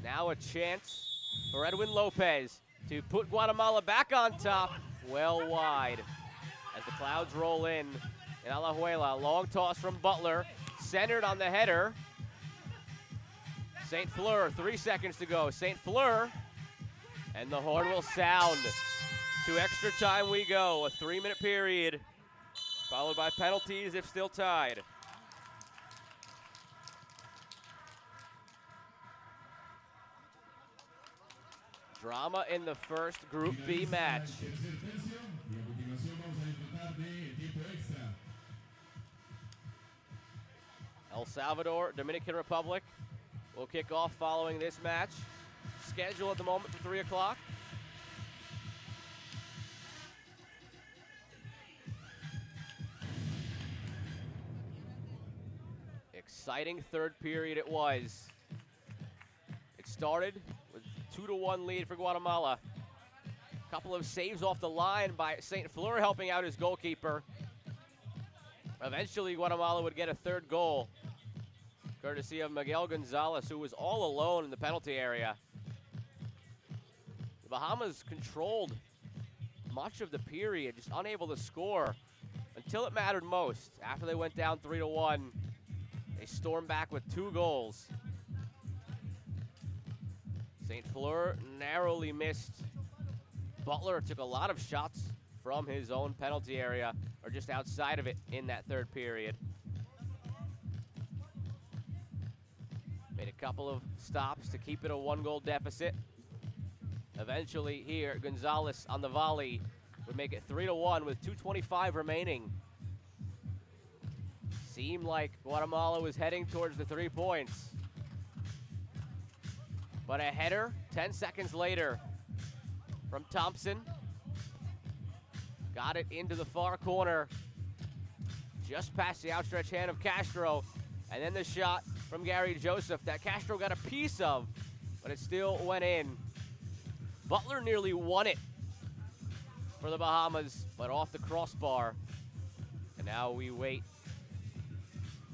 Now a chance for Edwin Lopez to put Guatemala back on top, well wide. As the clouds roll in Alajuela, long toss from Butler, centered on the header. St. Fleur, 3 seconds to go. St. Fleur, and the horn will sound. To extra time we go, a 3-minute period, followed by penalties if still tied. Drama in the first Group B match. El Salvador, Dominican Republic will kick off following this match. Schedule at the moment for 3 o'clock. Exciting third period it was. It started with a 2-1 lead for Guatemala. A couple of saves off the line by St. Fleur helping out his goalkeeper. Eventually, Guatemala would get a third goal, courtesy of Miguel Gonzalez, who was all alone in the penalty area. The Bahamas controlled much of the period, just unable to score until it mattered most. After they went down 3-1, they stormed back with 2 goals. St. Fleur narrowly missed. Butler took a lot of shots from his own penalty area, or just outside of it in that third period. Made a couple of stops to keep it a 1-goal deficit. Eventually here, Gonzalez on the volley would make it 3-1 with 2:25 remaining. Seemed like Guatemala was heading towards the 3 points. But a header 10 seconds later from Thompson. Got it into the far corner, just past the outstretched hand of Castro. And then the shot from Gary Joseph that Castro got a piece of, but it still went in. Butler nearly won it for the Bahamas, but off the crossbar. And now we wait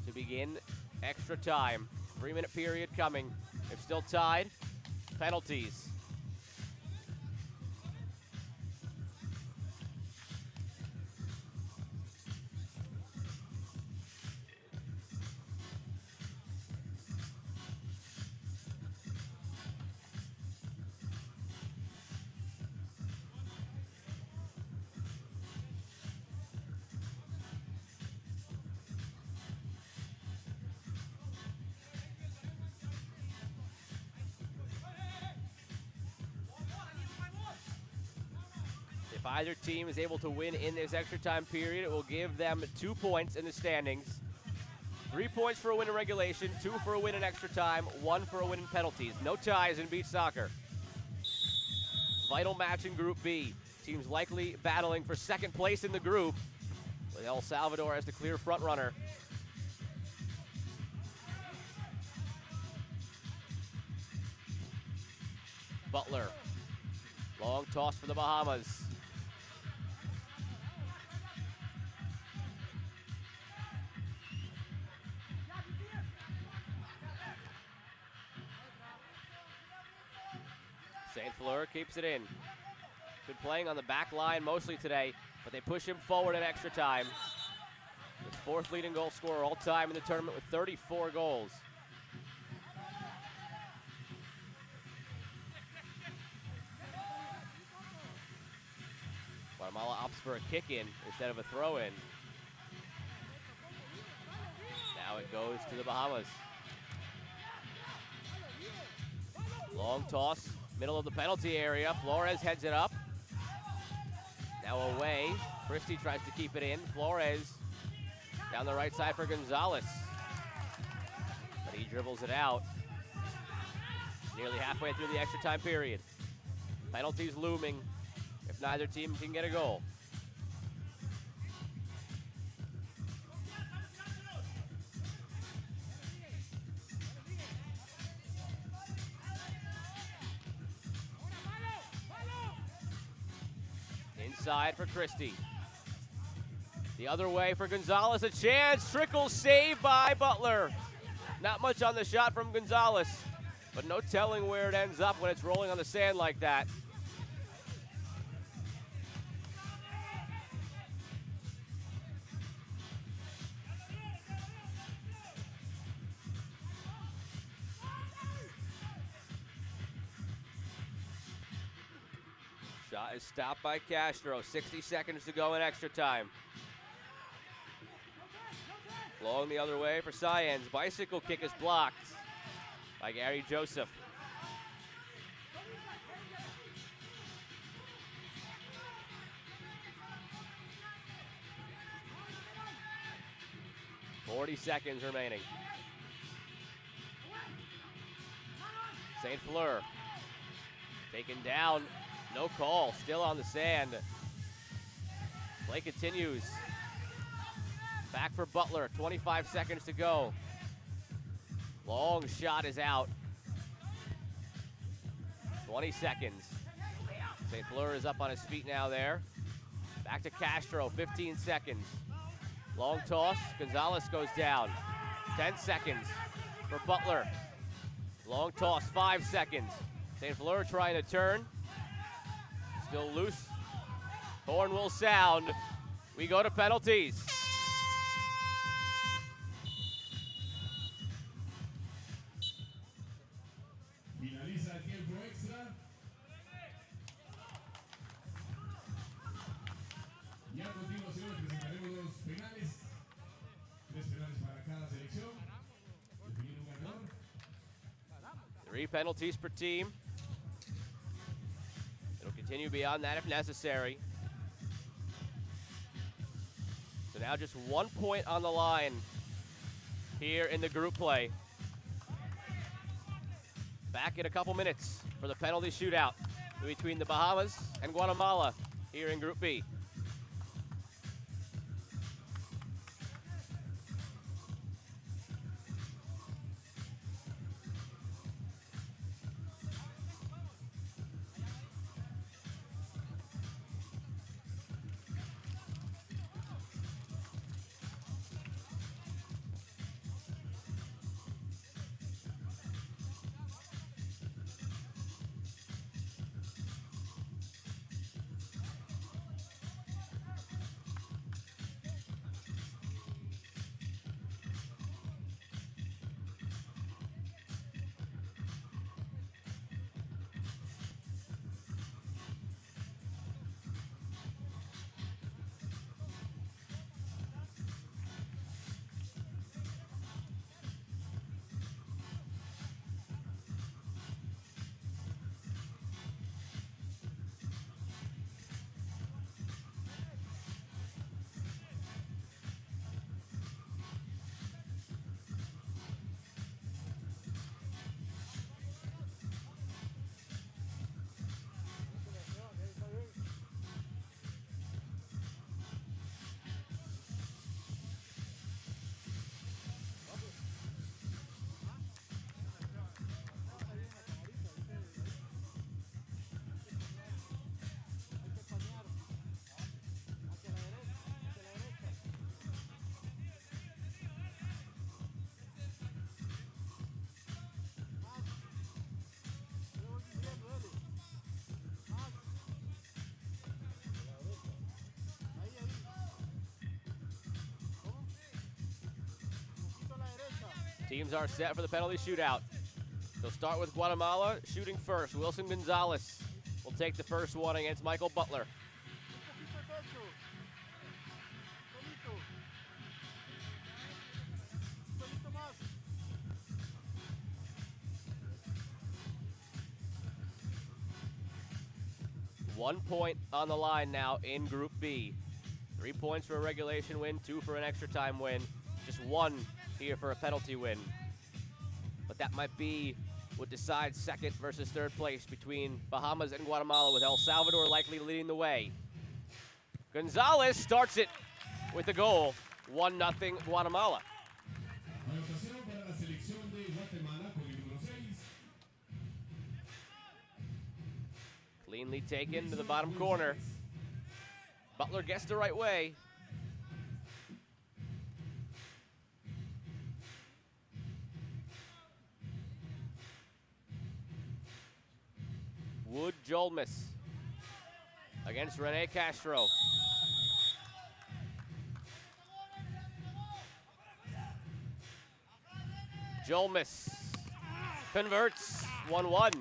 to begin extra time. 3-minute period coming. If still tied, penalties. If either team is able to win in this extra time period, it will give them 2 points in the standings. 3 points for a win in regulation, 2 for a win in extra time, 1 for a win in penalties. No ties in beach soccer. Vital match in Group B. Teams likely battling for second place in the group, with El Salvador as the clear front runner. Butler. Long toss for the Bahamas. St. Fleur keeps it in. Been playing on the back line mostly today, but they push him forward at extra time. The 4th leading goal scorer all time in the tournament with 34 goals. Guatemala opts for a kick-in instead of a throw-in. Now it goes to the Bahamas. Long toss, middle of the penalty area. Flores heads it up. Now away. Christie tries to keep it in. Flores down the right side for Gonzalez. But he dribbles it out. Nearly halfway through the extra time period. Penalties looming if neither team can get a goal. Inside for Christie. The other way for Gonzalez, a chance. Trickle save by Butler. Not much on the shot from Gonzalez. but no telling where it ends up when it's rolling on the sand like that. Shot is stopped by Castro. 60 seconds to go in extra time. Long the other way for Cyan's. Bicycle kick is blocked by Gary Joseph. $40 seconds remaining. St. Fleur taken down. No call, still on the sand. Play continues. Back for Butler, 25 seconds to go. Long shot is out. 20 seconds. St. Fleur is up on his feet now there. Back to Castro, 15 seconds. Long toss, Gonzalez goes down. 10 seconds for Butler. Long toss, 5 seconds. St. Fleur trying to turn. Still loose. Horn will sound. We go to penalties. Finaliza el tiempo extra. Y a continuación presentaremos los penales. 3 penales para cada selección. Definir un ganador. 3 penalties per team. It'll continue beyond that if necessary. So now just 1 point on the line here in the group play. Back in a couple minutes for the penalty shootout between the Bahamas and Guatemala here in Group B. Teams are set for the penalty shootout. They'll start with Guatemala shooting first. Wilson Gonzalez will take the first one against Michael Butler. One point on the line now in Group B. 3 points for a regulation win, 2 for an extra time win. Just 1 here for a penalty win. But that might be what decides second versus third place between Bahamas and Guatemala, with El Salvador likely leading the way. Gonzalez starts it with a goal, 1-0 Guatemala. Anotación para la selección de Guatemala con el número 6. Cleanly taken to the bottom corner. Butler gets the right way. Jolmis against Rene Castro. Jolmis converts 1-1. Anotación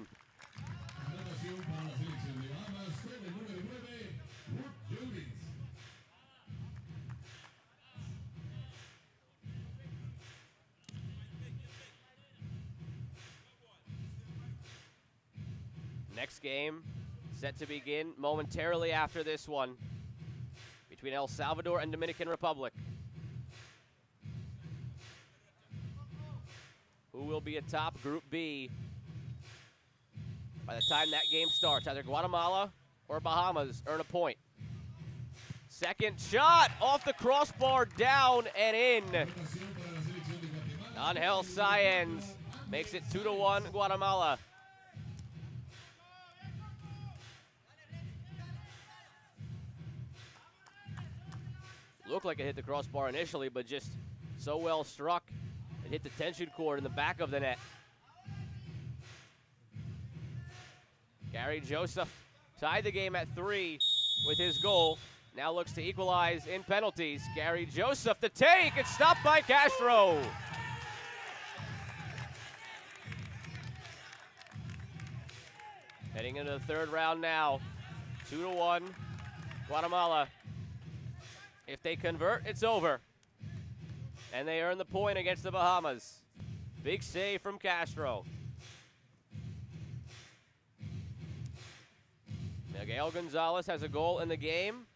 para la selección de Bahamas con el número 9, Jolmis. Next game set to begin momentarily after this one between El Salvador and Dominican Republic. Who will be atop Group B by the time that game starts? Either Guatemala or Bahamas earn a point. Second shot off the crossbar, down and in. Anotación para la selección de Guatemala. Angel Sáenz makes it 2-1 Guatemala. Looked like it hit the crossbar initially, but just so well struck, it hit the tension cord in the back of the net. Gary Joseph tied the game at 3 with his goal. Now looks to equalize in penalties. Gary Joseph the take, it's stopped by Castro. Heading into the third round now. 2-1 Guatemala. If they convert, it's over. And they earn the point against the Bahamas. Big save from Castro. Miguel Gonzalez has a goal in the game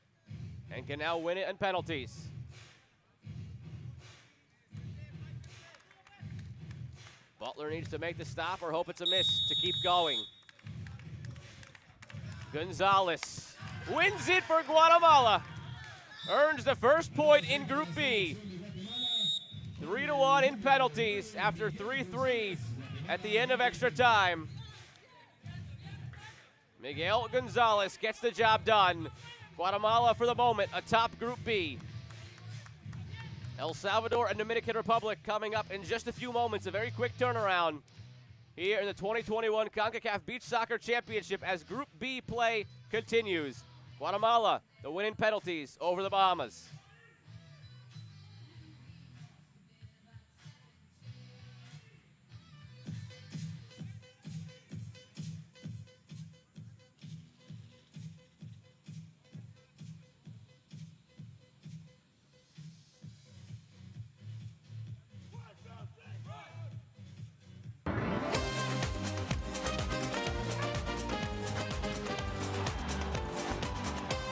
and can now win it in penalties. Butler needs to make the stop or hope it's a miss to keep going. Gonzalez wins it for Guatemala. Earns the first point in Group B. 3-1 in penalties after 3-3 at the end of extra time. Miguel Gonzalez gets the job done. Guatemala, for the moment, atop Group B. El Salvador and Dominican Republic coming up in just a few moments. A very quick turnaround here in the 2021 Concacaf Beach Soccer Championship as Group B play continues. Guatemala, the win in penalties over the Bahamas.